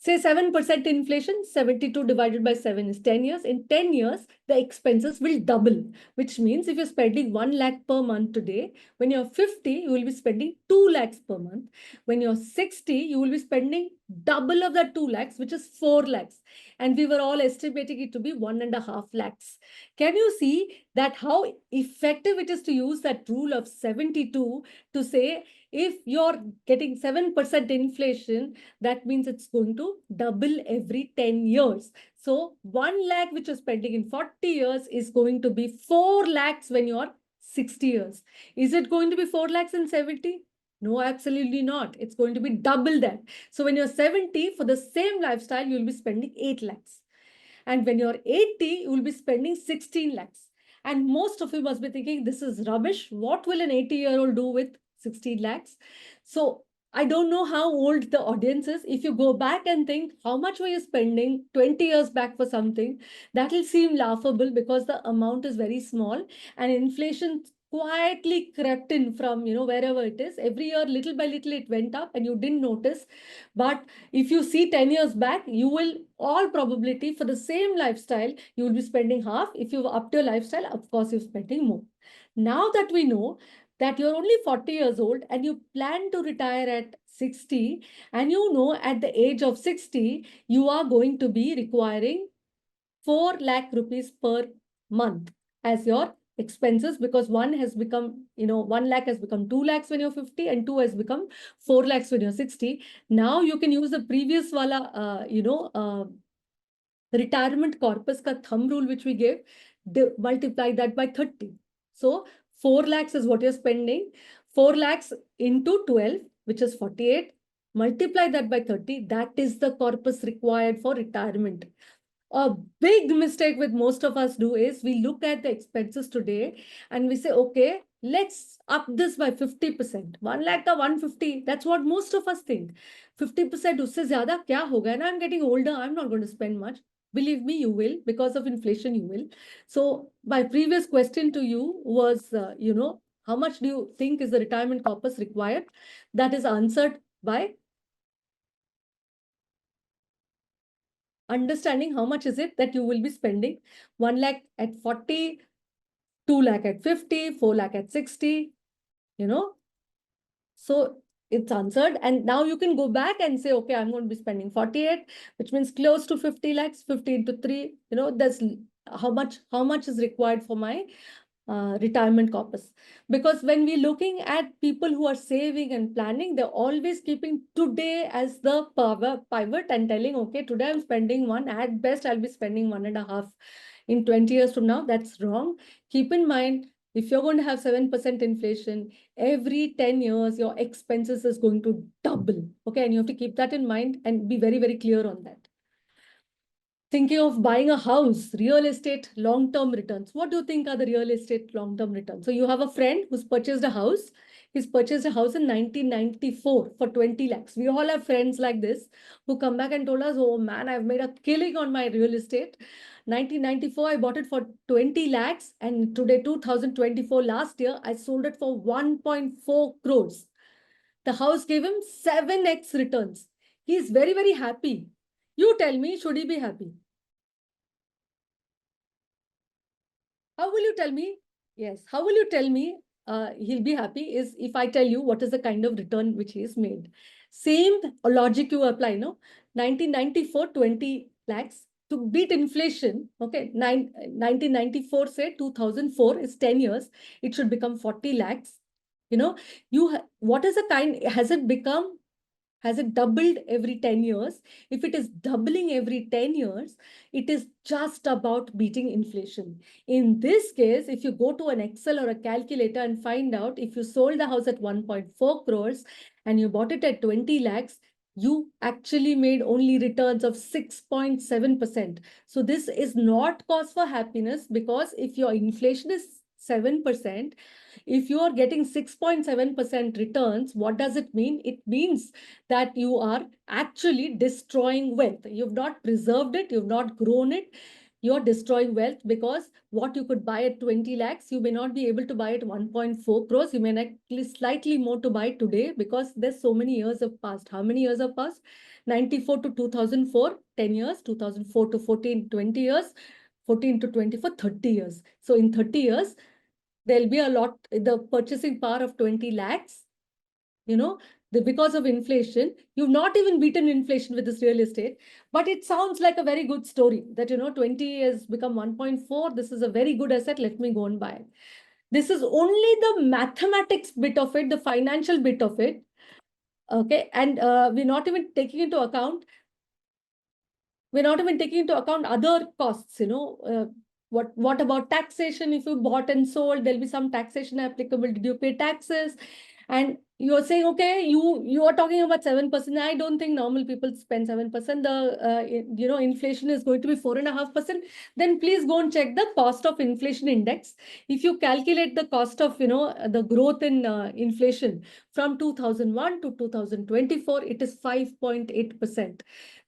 say 7% inflation, 72 divided by 7 is 10 years. In 10 years, the expenses will double, which means if you're spending 1 lakh per month today, when you're 50, you will be spending 2 lakhs per month. When you're 60, you will be spending double of that 2 lakhs, which is 4 lakhs. And we were all estimating it to be 1.5 lakhs. Can you see that how effective it is to use that rule of 72 to say, if you're getting 7% inflation, that means it's going to double every 10 years. So 1 lakh which you're spending in 40 years is going to be 4 lakhs when you're 60 years. Is it going to be 4 lakhs in 70? No, absolutely not. It's going to be double that. So when you're 70, for the same lifestyle, you'll be spending 8 lakhs. And when you're 80, you will be spending 16 lakhs. And most of you must be thinking, this is rubbish. What will an 80-year-old do with 16 lakhs? So I don't know how old the audience is. If you go back and think, how much were you spending 20 years back for something? That will seem laughable because the amount is very small and inflation quietly crept in from, wherever it is. Every year, little by little, it went up and you didn't notice. But if you see 10 years back, you will, all probability, for the same lifestyle, you will be spending half. If you've upped your lifestyle, of course, you're spending more. Now that we know that you're only 40 years old and you plan to retire at 60, and at the age of 60, you are going to be requiring 4 lakh rupees per month as your expenses, because 1 lakh has become 2 lakhs when you're 50 and 2 has become 4 lakhs when you're 60. Now you can use the previous retirement corpus ka thumb rule which we gave, multiply that by 30. So 4 lakhs is what you're spending. 4 lakhs into 12, which is 48. Multiply that by 30. That is the corpus required for retirement. A big mistake with most of us do is we look at the expenses today and we say, okay, let's up this by 50%. 1 lakh ka 150. That's what most of us think. 50% usse zyada kya hoga? And I'm getting older. I'm not going to spend much. Believe me, you will. Because of inflation, you will. So my previous question to you was, how much do you think is the retirement corpus required? That is answered by understanding how much is it that you will be spending. 1 lakh at 40, 2 lakh at 50, 4 lakh at 60, So it's answered. And now you can go back and say, okay, I'm going to be spending 48, which means close to 50 lakhs, 50 into 3, that's how much is required for my retirement corpus. Because when we're looking at people who are saving and planning, they're always keeping today as the pivot and telling, okay, today I'm spending 1, at best I'll be spending 1.5 in 20 years from now. That's wrong. Keep in mind, if you're going to have 7% inflation, every 10 years, your expenses is going to double. Okay, and you have to keep that in mind and be very, very clear on that. Thinking of buying a house, real estate, long-term returns. What do you think are the real estate long-term returns? So you have a friend who's purchased a house. He's purchased a house in 1994 for 20 lakhs. We all have friends like this who come back and told us, oh man, I've made a killing on my real estate. 1994, I bought it for 20 lakhs. And today, 2024, last year, I sold it for 1.4 crores. The house gave him 7x returns. He's very, very happy. You tell me, should he be happy? How will you tell me? Yes. How will you tell me he'll be happy is if I tell you what is the kind of return which he has made. Same logic you apply, no? 1994, 20 lakhs. To beat inflation, okay, 1994 say 2004 is 10 years. It should become 40 lakhs. You know, what is the kind, has it doubled every 10 years? If it is doubling every 10 years, it is just about beating inflation. In this case, if you go to an Excel or a calculator and find out if you sold the house at 1.4 crores and you bought it at 20 lakhs, you actually made only returns of 6.7%. So this is not cause for happiness, because if your inflation is 7%, if you are getting 6.7% returns, what does it mean? It means that you are actually destroying wealth. You've not preserved it, you've not grown it. You're destroying wealth, because what you could buy at 20 lakhs, you may not be able to buy at 1.4 crores. You may actually slightly more to buy today, because there's so many years have passed. How many years have passed? 94 to 2004, 10 years, 2004 to 14, 20 years, 14 to 24, 30 years. So in 30 years, there'll be a lot, the purchasing power of 20 lakhs, because of inflation. You've not even beaten inflation with this real estate, but it sounds like a very good story that, 20 has become 1.4. This is a very good asset. Let me go and buy it. This is only the mathematics bit of it, the financial bit of it. Okay. And we're not even taking into account other costs, what about taxation? If you bought and sold, there'll be some taxation applicable. Did you pay taxes? And you're saying, okay, you are talking about 7%. I don't think normal people spend 7%. Inflation is going to be 4.5%. Then please go and check the cost of inflation index. If you calculate the cost of, the growth in inflation from 2001 to 2024, it is 5.8%.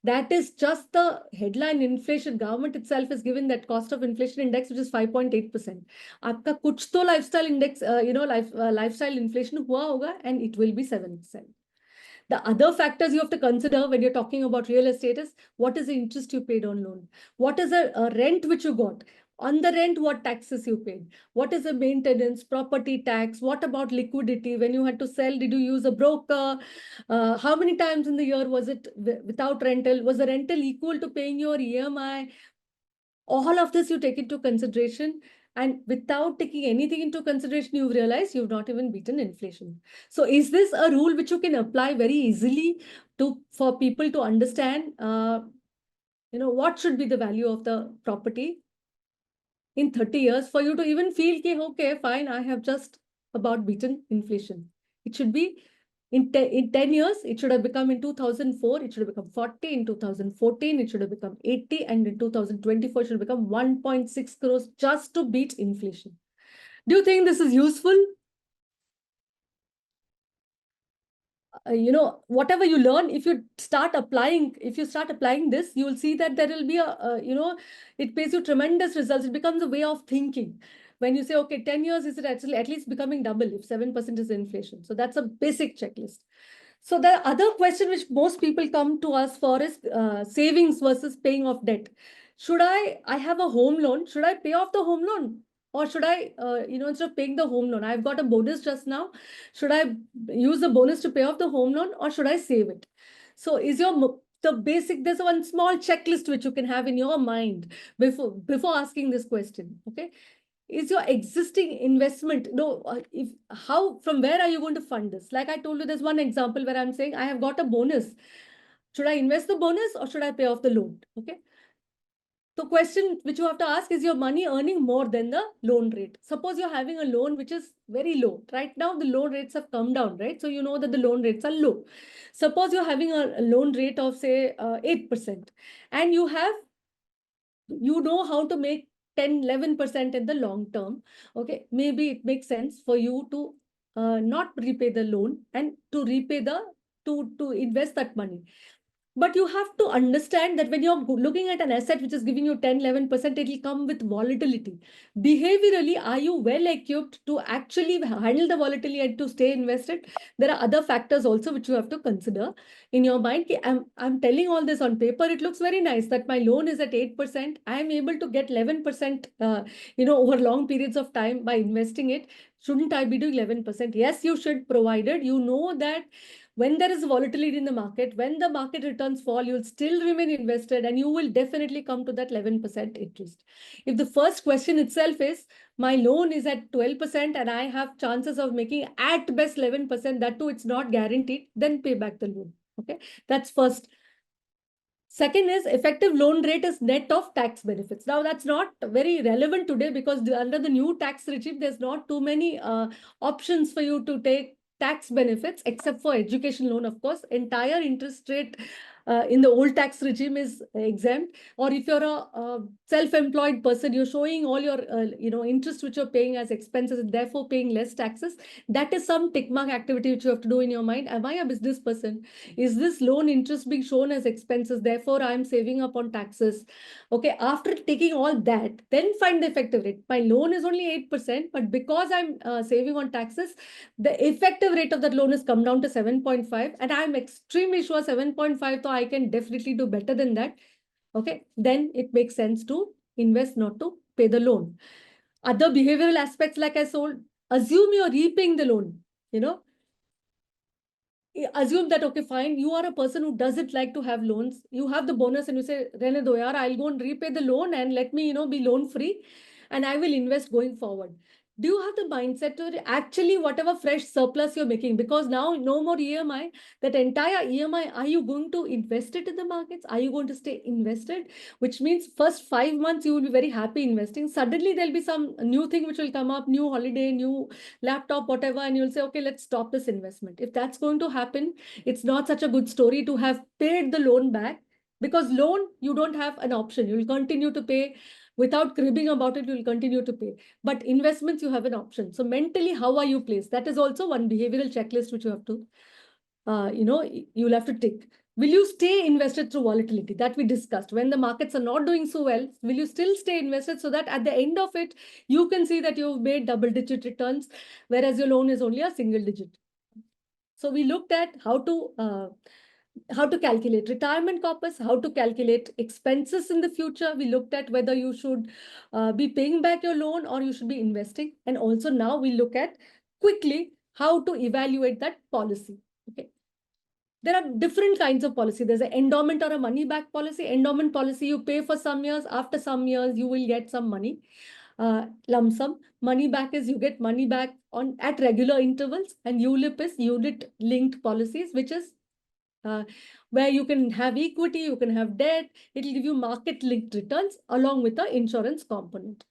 That is just the headline inflation. Government itself has given that cost of inflation index, which is 5.8%. आपका कुछ तो lifestyle index, lifestyle inflation हुआ होगा, and it will be 7%. The other factors you have to consider when you're talking about real estate is, what is the interest you paid on loan? What is the rent which you got? On the rent, what taxes you paid? What is the maintenance, property tax? What about liquidity? When you had to sell, did you use a broker? How many times in the year was it without rental? Was the rental equal to paying your EMI? All of this you take into consideration. And without taking anything into consideration, you've realized you've not even beaten inflation. So is this a rule which you can apply very easily for people to understand, what should be the value of the property in 30 years, for you to even feel, okay, fine, I have just about beaten inflation. It should be in 10 years, it should have become, in 2004, it should have become 40. In 2014, it should have become 80. And in 2024, it should have become 1.6 crores just to beat inflation. Do you think this is useful? Whatever you learn, if you start applying this, you will see that there will be it pays you tremendous results. It becomes a way of thinking. When you say, okay, 10 years, is it actually at least becoming double if 7% is inflation? So that's a basic checklist. So the other question which most people come to us for is savings versus paying off debt. Should I have a home loan? Should I pay off the home loan? Or should I, instead of paying the home loan, I've got a bonus just now. Should I use the bonus to pay off the home loan, or should I save it? So there's one small checklist which you can have in your mind before asking this question. Okay. Is your existing investment, from where are you going to fund this? Like I told you, there's one example where I'm saying I have got a bonus. Should I invest the bonus or should I pay off the loan? Okay. The question which you have to ask is, your money earning more than the loan rate? Suppose you're having a loan which is very low. Right now, the loan rates have come down, right? So you know that the loan rates are low. Suppose you're having a loan rate of, say, 8%, and you know how to make 10, 11% in the long term. Okay, maybe it makes sense for you to not repay the loan and to invest that money. But you have to understand that when you're looking at an asset which is giving you 10, 11%, it will come with volatility. Behaviorally, are you well equipped to actually handle the volatility and to stay invested? There are other factors also which you have to consider in your mind. I'm telling all this on paper. It looks very nice that my loan is at 8%. I am able to get 11%, over long periods of time by investing it. Shouldn't I be doing 11%? Yes, you should, provided you know that when there is volatility in the market, when the market returns fall, you'll still remain invested and you will definitely come to that 11% interest. If the first question itself is, my loan is at 12% and I have chances of making at best 11%, that too, it's not guaranteed, then pay back the loan. Okay, that's first. Second is effective loan rate is net of tax benefits. Now that's not very relevant today because under the new tax regime, there's not too many options for you to take tax benefits except for education loan, of course. Entire interest rate in the old tax regime is exempt. Or if you're a self-employed person, you're showing all your interest which you're paying as expenses and therefore paying less taxes. That is some tick mark activity which you have to do in your mind. Am I a business person? Is this loan interest being shown as expenses? Therefore, I'm saving up on taxes. Okay, after taking all that, then find the effective rate. My loan is only 8%, but because I'm saving on taxes, the effective rate of that loan has come down to 7.5, and I'm extremely sure 7.5, so I can definitely do better than that. Okay, then it makes sense to invest, not to pay the loan. Other behavioral aspects, like I told, assume you're repaying the loan, assume that, okay, fine, you are a person who doesn't like to have loans. You have the bonus and you say, Rene do yaar, I'll go and repay the loan and let me, be loan free and I will invest going forward. Do you have the mindset to actually whatever fresh surplus you're making, because now no more EMI, that entire EMI, are you going to invest it in the markets? Are you going to stay invested? Which means first 5 months you will be very happy investing. Suddenly there'll be some new thing which will come up, new holiday, new laptop, whatever, and you'll say, okay, let's stop this investment. If that's going to happen, it's not such a good story to have paid the loan back, because loan, you don't have an option. You'll continue to pay without cribbing about it. You'll continue to pay, but investments, you have an option. So mentally, how are you placed? That is also one behavioral checklist which you have to, you'll have to tick. Will you stay invested through volatility that we discussed? When the markets are not doing so well, will you still stay invested so that at the end of it, you can see that you've made double-digit returns, whereas your loan is only a single digit? So we looked at how to calculate retirement corpus, how to calculate expenses in the future. We looked at whether you should be paying back your loan or you should be investing. And also now we look at quickly how to evaluate that policy. Okay. There are different kinds of policy. There's an endowment or a money back policy. Endowment policy, you pay for some years. After some years, you will get some money, lump sum. Money back is you get money back at regular intervals. And ULIP is unit linked policies, which is where you can have equity, you can have debt. It will give you market linked returns along with the insurance component.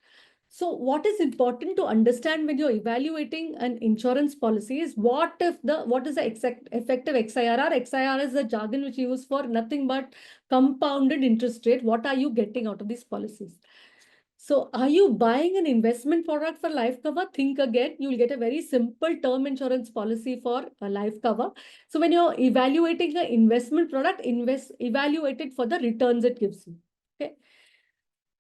So what is important to understand when you're evaluating an insurance policy is what is the exact effective XIRR? XIRR is the jargon which you use for nothing but compounded interest rate. What are you getting out of these policies? So are you buying an investment product for life cover? Think again. You'll get a very simple term insurance policy for a life cover. So when you're evaluating an investment product, evaluate it for the returns it gives you. Okay.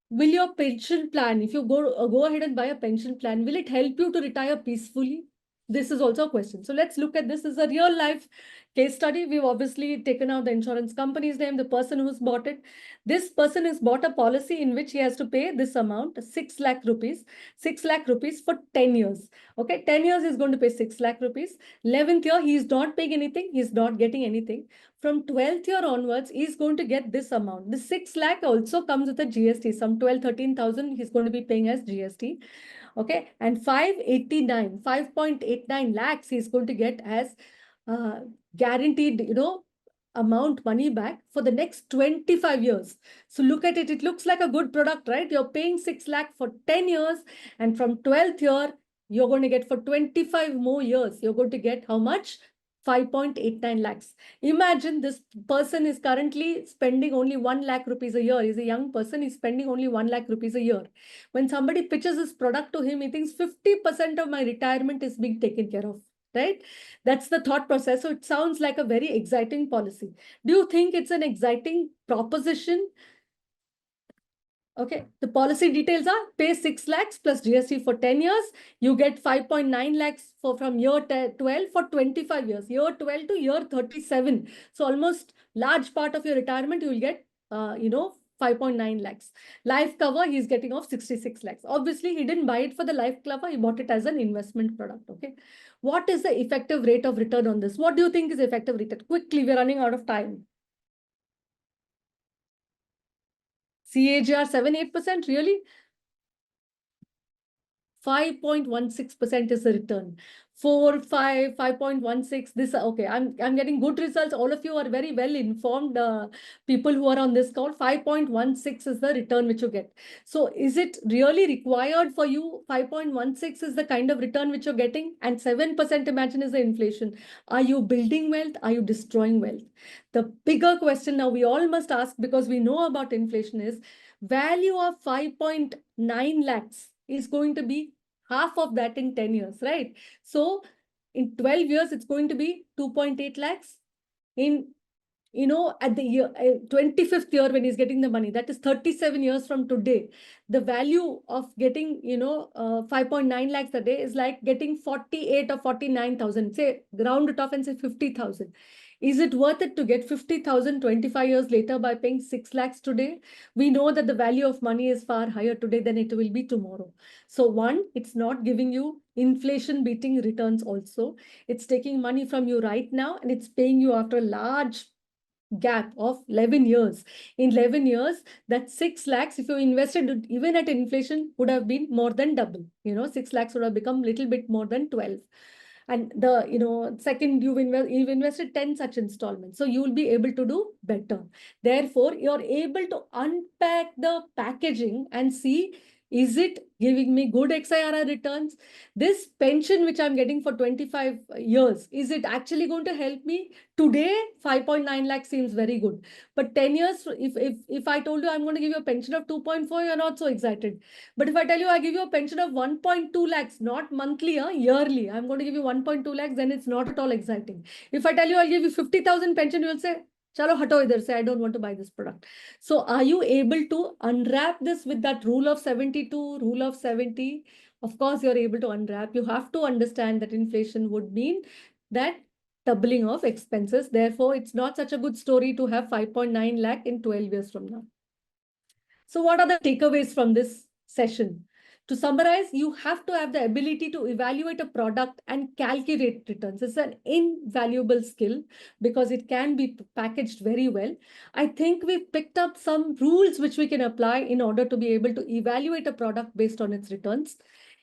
Will your pension plan, if you go ahead and buy a pension plan, will it help you to retire peacefully? This is also a question. So let's look at this as a real life case study. We've obviously taken out the insurance company's name, the person who's bought it. This person has bought a policy in which he has to pay this amount, 6 lakh rupees, 6 lakh rupees for 10 years. Okay, 10 years is going to pay 6 lakh rupees. 11th year, he's not paying anything. He's not getting anything. From 12th year onwards, he's going to get this amount. The 6 lakh also comes with a GST. Some 13,000 he's going to be paying as GST. Okay, and 5.89 lakhs he's going to get as guaranteed, amount money back for the next 25 years. So look at it. It looks like a good product, right? You're paying 6 lakh for 10 years, and from 12th year, you're going to get for 25 more years. You're going to get how much? 5.89 lakhs. Imagine this person is currently spending only 1 lakh rupees a year. He's a young person. He's spending only 1 lakh rupees a year. When somebody pitches this product to him, he thinks 50% of my retirement is being taken care of, right? That's the thought process. So it sounds like a very exciting policy. Do you think it's an exciting proposition? Okay, the policy details are pay 6 lakhs plus GST for 10 years. You get 5.9 lakhs from year 12 for 25 years, year 12 to year 37. So almost large part of your retirement, you will get, 5.9 lakhs. Life cover, he's getting of 66 lakhs. Obviously, he didn't buy it for the life cover. He bought it as an investment product. Okay. What is the effective rate of return on this? What do you think is effective return? Quickly, we're running out of time. CAGR 7-8%, really? 5.16% is the return. 4, 5, 5.16. This okay. I'm getting good results. All of you are very well informed people who are on this call. 5.16 is the return which you get. So is it really required for you? 5.16 is the kind of return which you're getting, and 7% imagine is the inflation. Are you building wealth? Are you destroying wealth? The bigger question now we all must ask, because we know about inflation, is value of 5.9 lakhs is going to be half of that in 10 years, right? So in 12 years, it's going to be 2.8 lakhs. In, at the year 25th year when he's getting the money, that is 37 years from today, the value of getting, 5.9 lakhs a day is like getting 48 or 49,000. Say, round it off and say 50,000. Is it worth it to get 50,000 25 years later by paying 6 lakhs today? We know that the value of money is far higher today than it will be tomorrow. So one, it's not giving you inflation beating returns also. It's taking money from you right now and it's paying you after a large gap of 11 years. In 11 years, that 6 lakhs, if you invested even at inflation, would have been more than double. 6 lakhs would have become a little bit more than 12. And second, you've invested 10 such installments. So you will be able to do better. Therefore, you're able to unpack the packaging and see, is it giving me good XIRR returns? This pension, which I'm getting for 25 years, is it actually going to help me? Today, 5.9 lakhs seems very good. But 10 years, if I told you I'm going to give you a pension of 2.4, you're not so excited. But if I tell you I give you a pension of 1.2 lakhs, not monthly, yearly, I'm going to give you 1.2 lakhs, then it's not at all exciting. If I tell you I'll give you 50,000 pension, you'll say, chalo hato idhar se, I don't want to buy this product. So are you able to unwrap this with that rule of 72, rule of 70? Of course, you're able to unwrap. You have to understand that inflation would mean that doubling of expenses. Therefore, it's not such a good story to have 5.9 lakh in 12 years from now. So what are the takeaways from this session? To summarize, you have to have the ability to evaluate a product and calculate returns. It's an invaluable skill because it can be packaged very well. I think we've picked up some rules which we can apply in order to be able to evaluate a product based on its returns.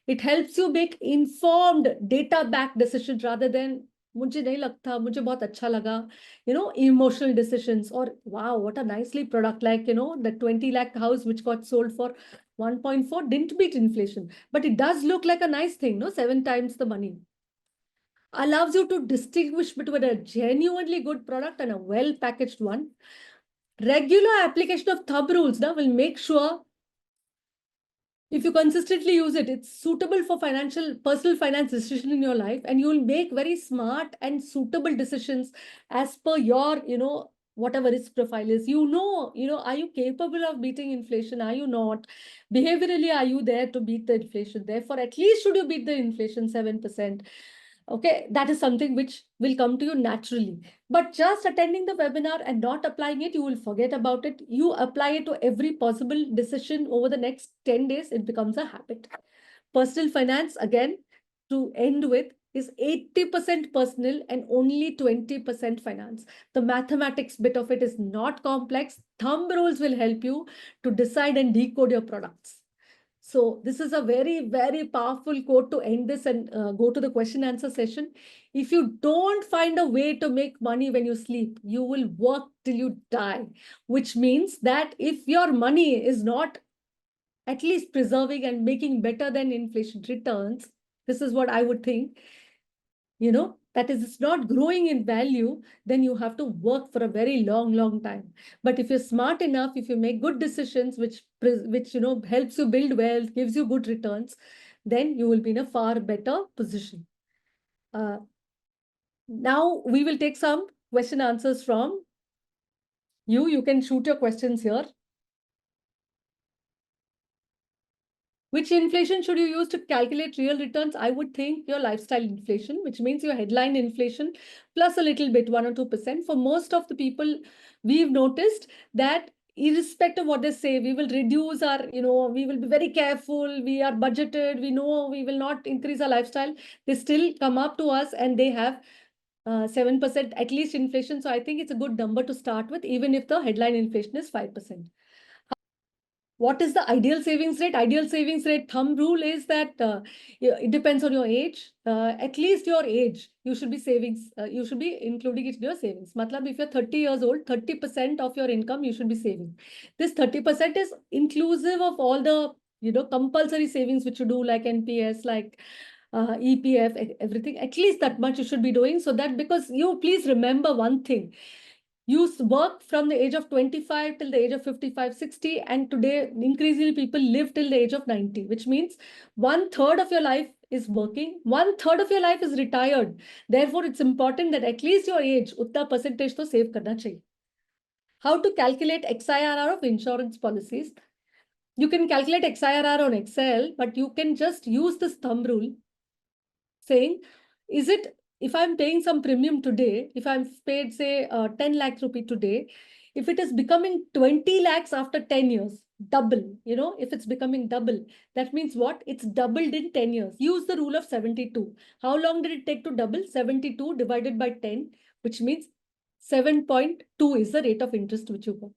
It helps you make informed data-backed decisions rather than मुझे नहीं लगता, मुझे बहुत अच्छा लगा, emotional decisions, or wow, what a nicely product, like, the 20 lakh house which got sold for 1.4 didn't beat inflation, but it does look like a nice thing, no? 7 times the money. Allows you to distinguish between a genuinely good product and a well-packaged one. Regular application of thumb rules now will make sure if you consistently use it, it's suitable for personal finance decision in your life, and you will make very smart and suitable decisions as per your, whatever risk profile is. Are you capable of beating inflation? Are you not? Behaviorally, are you there to beat the inflation? Therefore, at least should you beat the inflation 7%. Okay, that is something which will come to you naturally. But just attending the webinar and not applying it, you will forget about it. You apply it to every possible decision over the next 10 days, it becomes a habit. Personal finance, again, to end with, is 80% personal and only 20% finance. The mathematics bit of it is not complex. Thumb rules will help you to decide and decode your products. So this is a very, very powerful quote to end this and go to the question answer session. If you don't find a way to make money when you sleep, you will work till you die, which means that if your money is not at least preserving and making better than inflation returns, this is what I would think, that is, it's not growing in value, then you have to work for a very long, long time. But if you're smart enough, if you make good decisions, which helps you build wealth, gives you good returns, then you will be in a far better position. Now we will take some question answers from you. You can shoot your questions here. Which inflation should you use to calculate real returns? I would think your lifestyle inflation, which means your headline inflation plus a little bit, 1 or 2%. For most of the people, we've noticed that irrespective of what they say, we will reduce our, we will be very careful, we are budgeted, we know we will not increase our lifestyle, they still come up to us and they have 7% at least inflation. So I think it's a good number to start with, even if the headline inflation is 5%. What is the ideal savings rate? Ideal savings rate thumb rule is that it depends on your age. At least your age, you should be savings. You should be including it in your savings. Matlab, if you're 30 years old, 30% of your income you should be saving. This 30% is inclusive of all the compulsory savings which you do, like NPS, like EPF, everything. At least that much you should be doing, so that, because you please remember one thing. You work from the age of 25 till the age of 55, 60, and today increasingly people live till the age of 90, which means 1/3 of your life is working, 1/3 of your life is retired. Therefore, it's important that at least your age, utna percentage to save karna chahiye. How to calculate XIRR of insurance policies? You can calculate XIRR on Excel, but you can just use this thumb rule saying, is it, if I'm paying some premium today, if I'm paid, say, 10 lakh rupee today, if it is becoming 20 lakhs after 10 years, double, if it's becoming double, that means what? It's doubled in 10 years. Use the rule of 72. How long did it take to double? 72 divided by 10, which means 7.2 is the rate of interest which you got.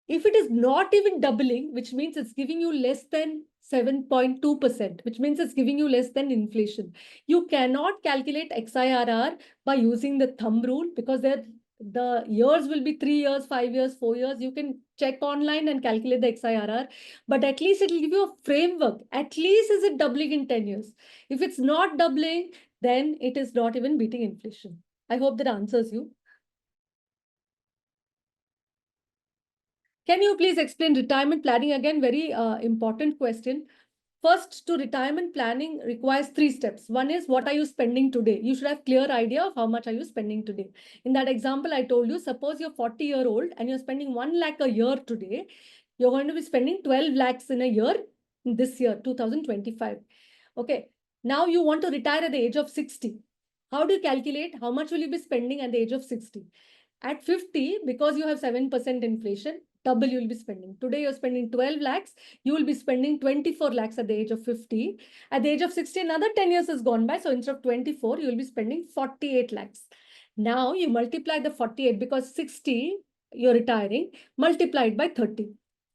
If it is not even doubling, which means it's giving you less than 7.2%, which means it's giving you less than inflation. You cannot calculate XIRR by using the thumb rule, because the years will be 3 years, 5 years, 4 years. You can check online and calculate the XIRR, but at least it will give you a framework. At least is it doubling in 10 years? If it's not doubling, then it is not even beating inflation. I hope that answers you. Can you please explain retirement planning again? Very important question. First, to retirement planning requires 3 steps. One is, what are you spending today? You should have clear idea of how much are you spending today. In that example, I told you, suppose you're 40-year-old and you're spending 1 lakh a year today. You're going to be spending 12 lakhs in a year, this year, 2025. Okay. Now you want to retire at the age of 60. How do you calculate how much will you be spending at the age of 60? At 50, because you have 7% inflation, double you will be spending. Today you're spending 12 lakhs, you will be spending 24 lakhs at the age of 50. At the age of 60, another 10 years has gone by. So instead of 24, you will be spending 48 lakhs. Now you multiply the 48, because 60, you're retiring, multiplied by 30.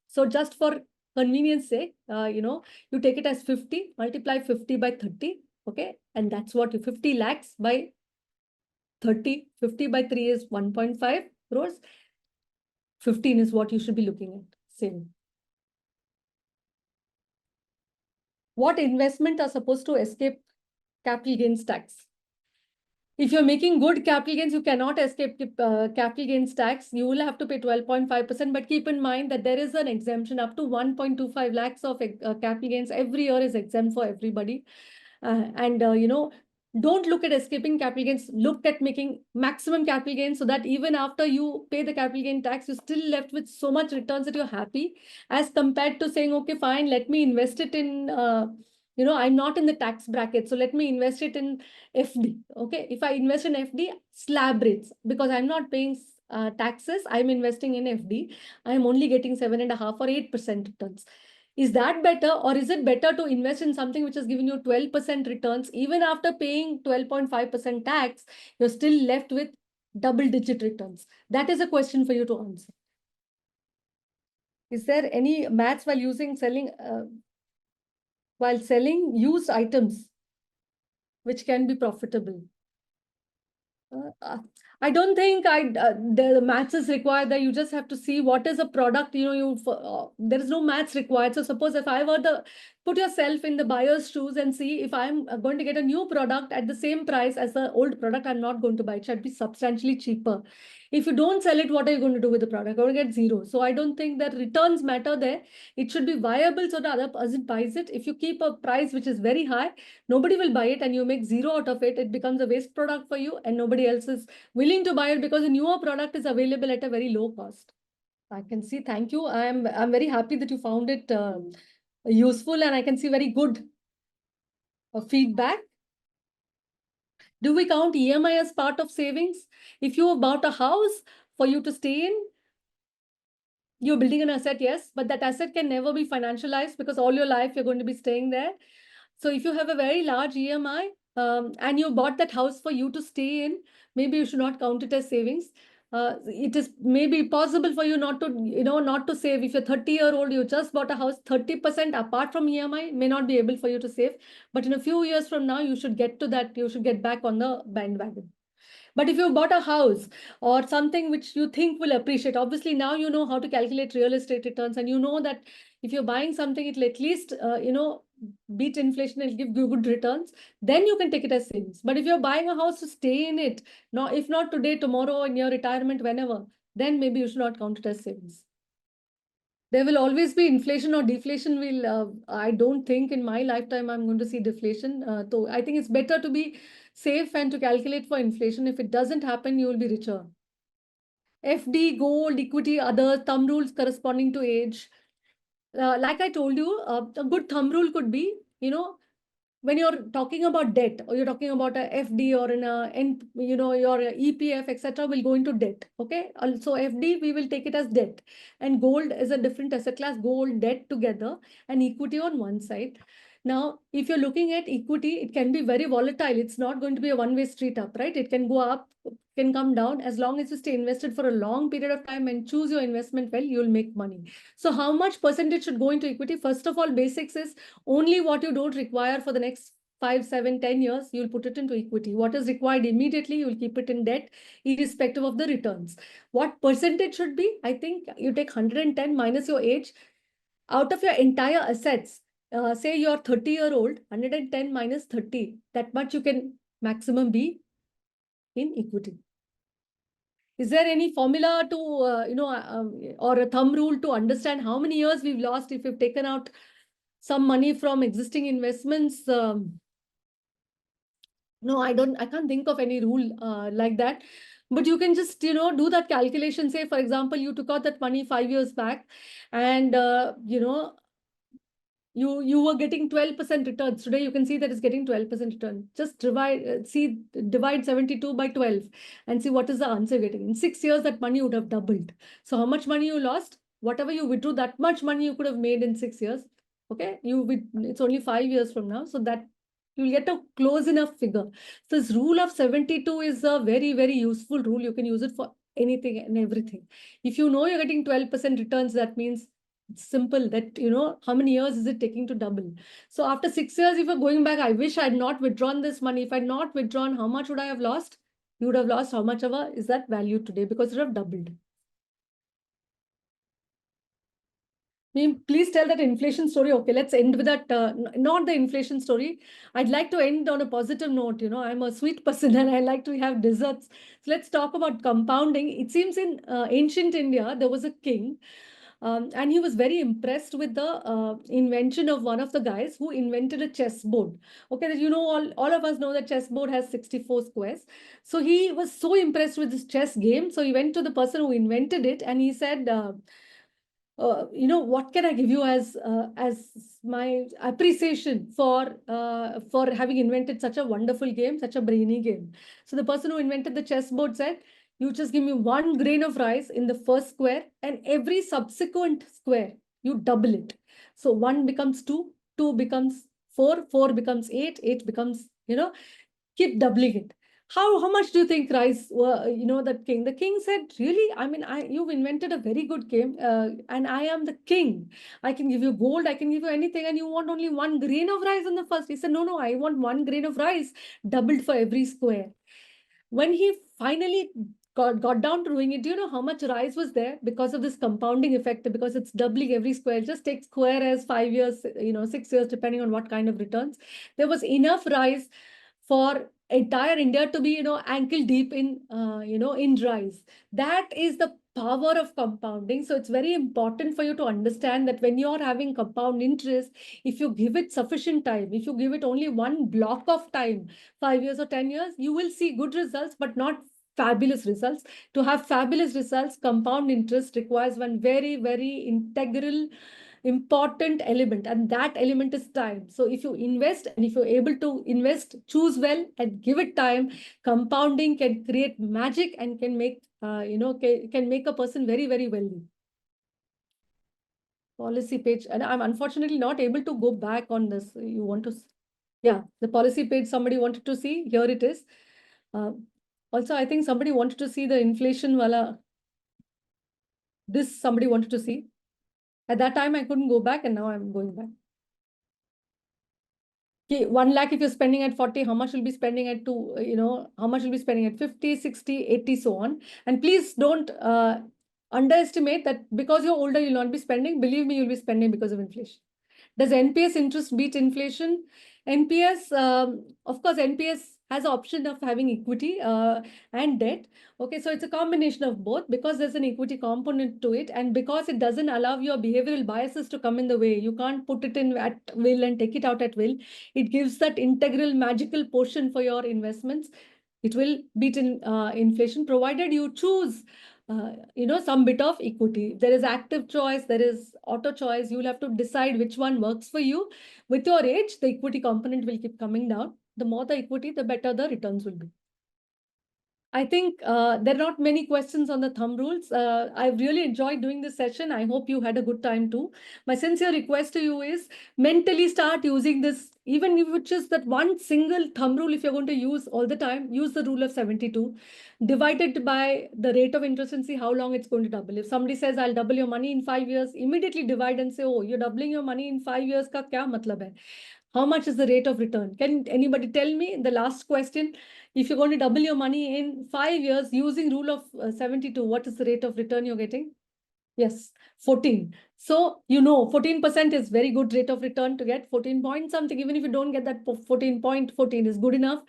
So just for convenience sake, you take it as 50, multiply 50 by 30. Okay. And that's what you, 50 lakhs by 30, 50 by 3 is 1.5 crores. 15 is what you should be looking at. Same. What investment are supposed to escape capital gains tax? If you're making good capital gains, you cannot escape capital gains tax. You will have to pay 12.5%. But keep in mind that there is an exemption up to 1.25 lakhs of capital gains every year is exempt for everybody. Don't look at escaping capital gains. Look at making maximum capital gains, so that even after you pay the capital gain tax, you're still left with so much returns that you're happy, as compared to saying, okay, fine, let me invest it in, I'm not in the tax bracket, so let me invest it in FD. Okay, if I invest in FD, slab rates, because I'm not paying taxes, I'm investing in FD. I'm only getting 7.5 or 8% returns. Is that better, or is it better to invest in something which is giving you 12% returns? Even after paying 12.5% tax, you're still left with double-digit returns. That is a question for you to answer. Is there any maths while selling used items which can be profitable? I don't think the maths is required there. You just have to see what is a product, there is no maths required. So suppose if I were put yourself in the buyer's shoes and see, if I'm going to get a new product at the same price as the old product, I'm not going to buy it. It should be substantially cheaper. If you don't sell it, what are you going to do with the product? You're going to get zero. So I don't think that returns matter there. It should be viable so the other person buys it. If you keep a price which is very high, nobody will buy it and you make zero out of it. It becomes a waste product for you and nobody else is willing to buy it, because a newer product is available at a very low cost. I can see. Thank you. I'm very happy that you found it useful, and I can see very good feedback. Do we count EMI as part of savings? If you bought a house for you to stay in, you're building an asset, yes, but that asset can never be financialized because all your life you're going to be staying there. So if you have a very large EMI, and you bought that house for you to stay in, maybe you should not count it as savings. It is maybe possible for you not to, not to save. If you're 30-year-old, you just bought a house, 30% apart from EMI may not be able for you to save. But in a few years from now, you should get to that. You should get back on the bandwagon. But if you bought a house or something which you think will appreciate, obviously now you know how to calculate real estate returns, and you know that if you're buying something, it'll at least, beat inflation and give you good returns, then you can take it as savings. But if you're buying a house to stay in it, no, if not today, tomorrow, in your retirement, whenever, then maybe you should not count it as savings. There will always be inflation or deflation. I don't think in my lifetime I'm going to see deflation. So I think it's better to be safe and to calculate for inflation. If it doesn't happen, you will be richer. FD, gold, equity, other thumb rules corresponding to age. Like I told you, a good thumb rule could be, when you're talking about debt, or you're talking about a FD or your EPF, etc., will go into debt. Okay. Also FD, we will take it as debt, and gold is a different asset class. Gold, debt together, and equity on one side. Now, if you're looking at equity, it can be very volatile. It's not going to be a one-way street up, right? It can go up, can come down. As long as you stay invested for a long period of time and choose your investment well, you'll make money. So how much percentage should go into equity? First of all, basics is only what you don't require for the next 5, 7, 10 years, you'll put it into equity. What is required immediately, you'll keep it in debt, irrespective of the returns. What percentage should be? I think you take 110 minus your age. Out of your entire assets, say you're 30-year-old, 110 minus 30, that much you can maximum be in equity. Is there any formula to, or a thumb rule to understand how many years we've lost if we've taken out some money from existing investments? No, I can't think of any rule like that. But you can just, do that calculation. Say, for example, you took out that money 5 years back, and, you were getting 12% returns. Today, you can see that it's getting 12% return. Just divide 72 by 12 and see what is the answer getting. In 6 years, that money would have doubled. So how much money you lost? Whatever you withdrew, that much money you could have made in 6 years. Okay, it's only 5 years from now. So that you'll get a close enough figure. So this rule of 72 is a very, very useful rule. You can use it for anything and everything. If you know you're getting 12% returns, that means it's simple that, how many years is it taking to double? So after 6 years, if you're going back, I wish I had not withdrawn this money. If I had not withdrawn, how much would I have lost? You would have lost how much ever is that value today, because it would have doubled. Please tell that inflation story. Okay, let's end with that. Not the inflation story. I'd like to end on a positive note. I'm a sweet person and I like to have desserts. So let's talk about compounding. It seems in ancient India, there was a king. And he was very impressed with the invention of one of the guys who invented a chessboard. Okay, all of us know that chessboard has 64 squares. So he was so impressed with this chess game. So he went to the person who invented it and he said, what can I give you as my appreciation for having invented such a wonderful game, such a brainy game. So the person who invented the chessboard said, you just give me 1 grain of rice in the first square, and every subsequent square, you double it. So 1 becomes 2, 2 becomes 4, 4 becomes 8, 8 becomes, keep doubling it. How much do you think rice were, that king? The king said, really? I mean, you've invented a very good game, and I am the king. I can give you gold, I can give you anything, and you want only 1 grain of rice in the first. He said, no, I want 1 grain of rice doubled for every square. When he finally got down to doing it, do you know how much rice was there? Because of this compounding effect, because it's doubling every square. Just take square as 5 years, 6 years, depending on what kind of returns. There was enough rice for entire India to be, ankle deep in, in rice. That is the power of compounding. So it's very important for you to understand that when you're having compound interest, if you give it sufficient time, if you give it only one block of time, 5 years or 10 years, you will see good results, but not fabulous results. To have fabulous results, compound interest requires one very, very integral important element, and that element is time. So if you invest, and if you're able to invest, choose well and give it time, compounding can create magic and can make can make a person very, very wealthy. policy page, and I'm unfortunately not able to go back on this. You want to, yeah, the policy page somebody wanted to see. Here it is. Also, I think somebody wanted to see the inflation wala. This somebody wanted to see. At that time, I couldn't go back, and now I'm going back. Okay, 1 lakh if you're spending at 40, how much will be spending at 2, how much will be spending at 50, 60, 80, so on. And please don't underestimate that because you're older, you'll not be spending. Believe me, you'll be spending because of inflation. Does NPS interest beat inflation? NPS, of course, NPS has the option of having equity and debt. Okay, so it's a combination of both because there's an equity component to it, and because it doesn't allow your behavioral biases to come in the way. You can't put it in at will and take it out at will. It gives that integral magical portion for your investments. It will beat inflation provided you choose some bit of equity. There is active choice, there is auto choice. You'll have to decide which one works for you. With your age, the equity component will keep coming down. The more the equity, the better the returns will be. I think there are not many questions on the thumb rules. I've really enjoyed doing this session. I hope you had a good time too. My sincere request to you is mentally start using this, even if it's just that one single thumb rule. If you're going to use all the time, use the rule of 72, divided by the rate of interest and see how long it's going to double. If somebody says, I'll double your money in 5 years, immediately divide and say, oh, you're doubling your money in 5 years, ka kya matlab hai? How much is the rate of return? Can anybody tell me? The last question, if you're going to double your money in 5 years using rule of 72, what is the rate of return you're getting? Yes, 14. So, 14% is very good rate of return to get 14 point something. Even if you don't get that 14.14 is good enough.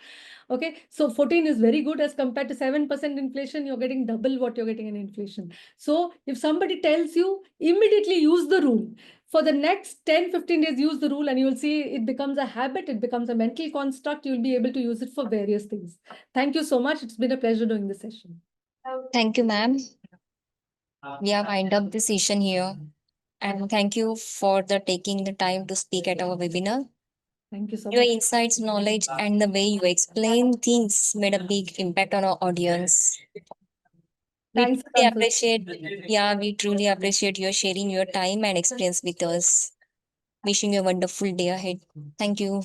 Okay, so 14 is very good as compared to 7% inflation. You're getting double what you're getting in inflation. So if somebody tells you, immediately use the rule. For the next 10, 15 days, use the rule and you will see it becomes a habit. It becomes a mental construct. You'll be able to use it for various things. Thank you so much. It's been a pleasure doing this session. Thank you, ma'am. We have wind up the session here. And thank you for taking the time to speak at our webinar. Thank you so Your much. insights, knowledge, and the way you explain things made a big impact on our audience. Thanks, We truly appreciate your sharing your time and experience with us. Wishing you a wonderful day ahead. Thank you.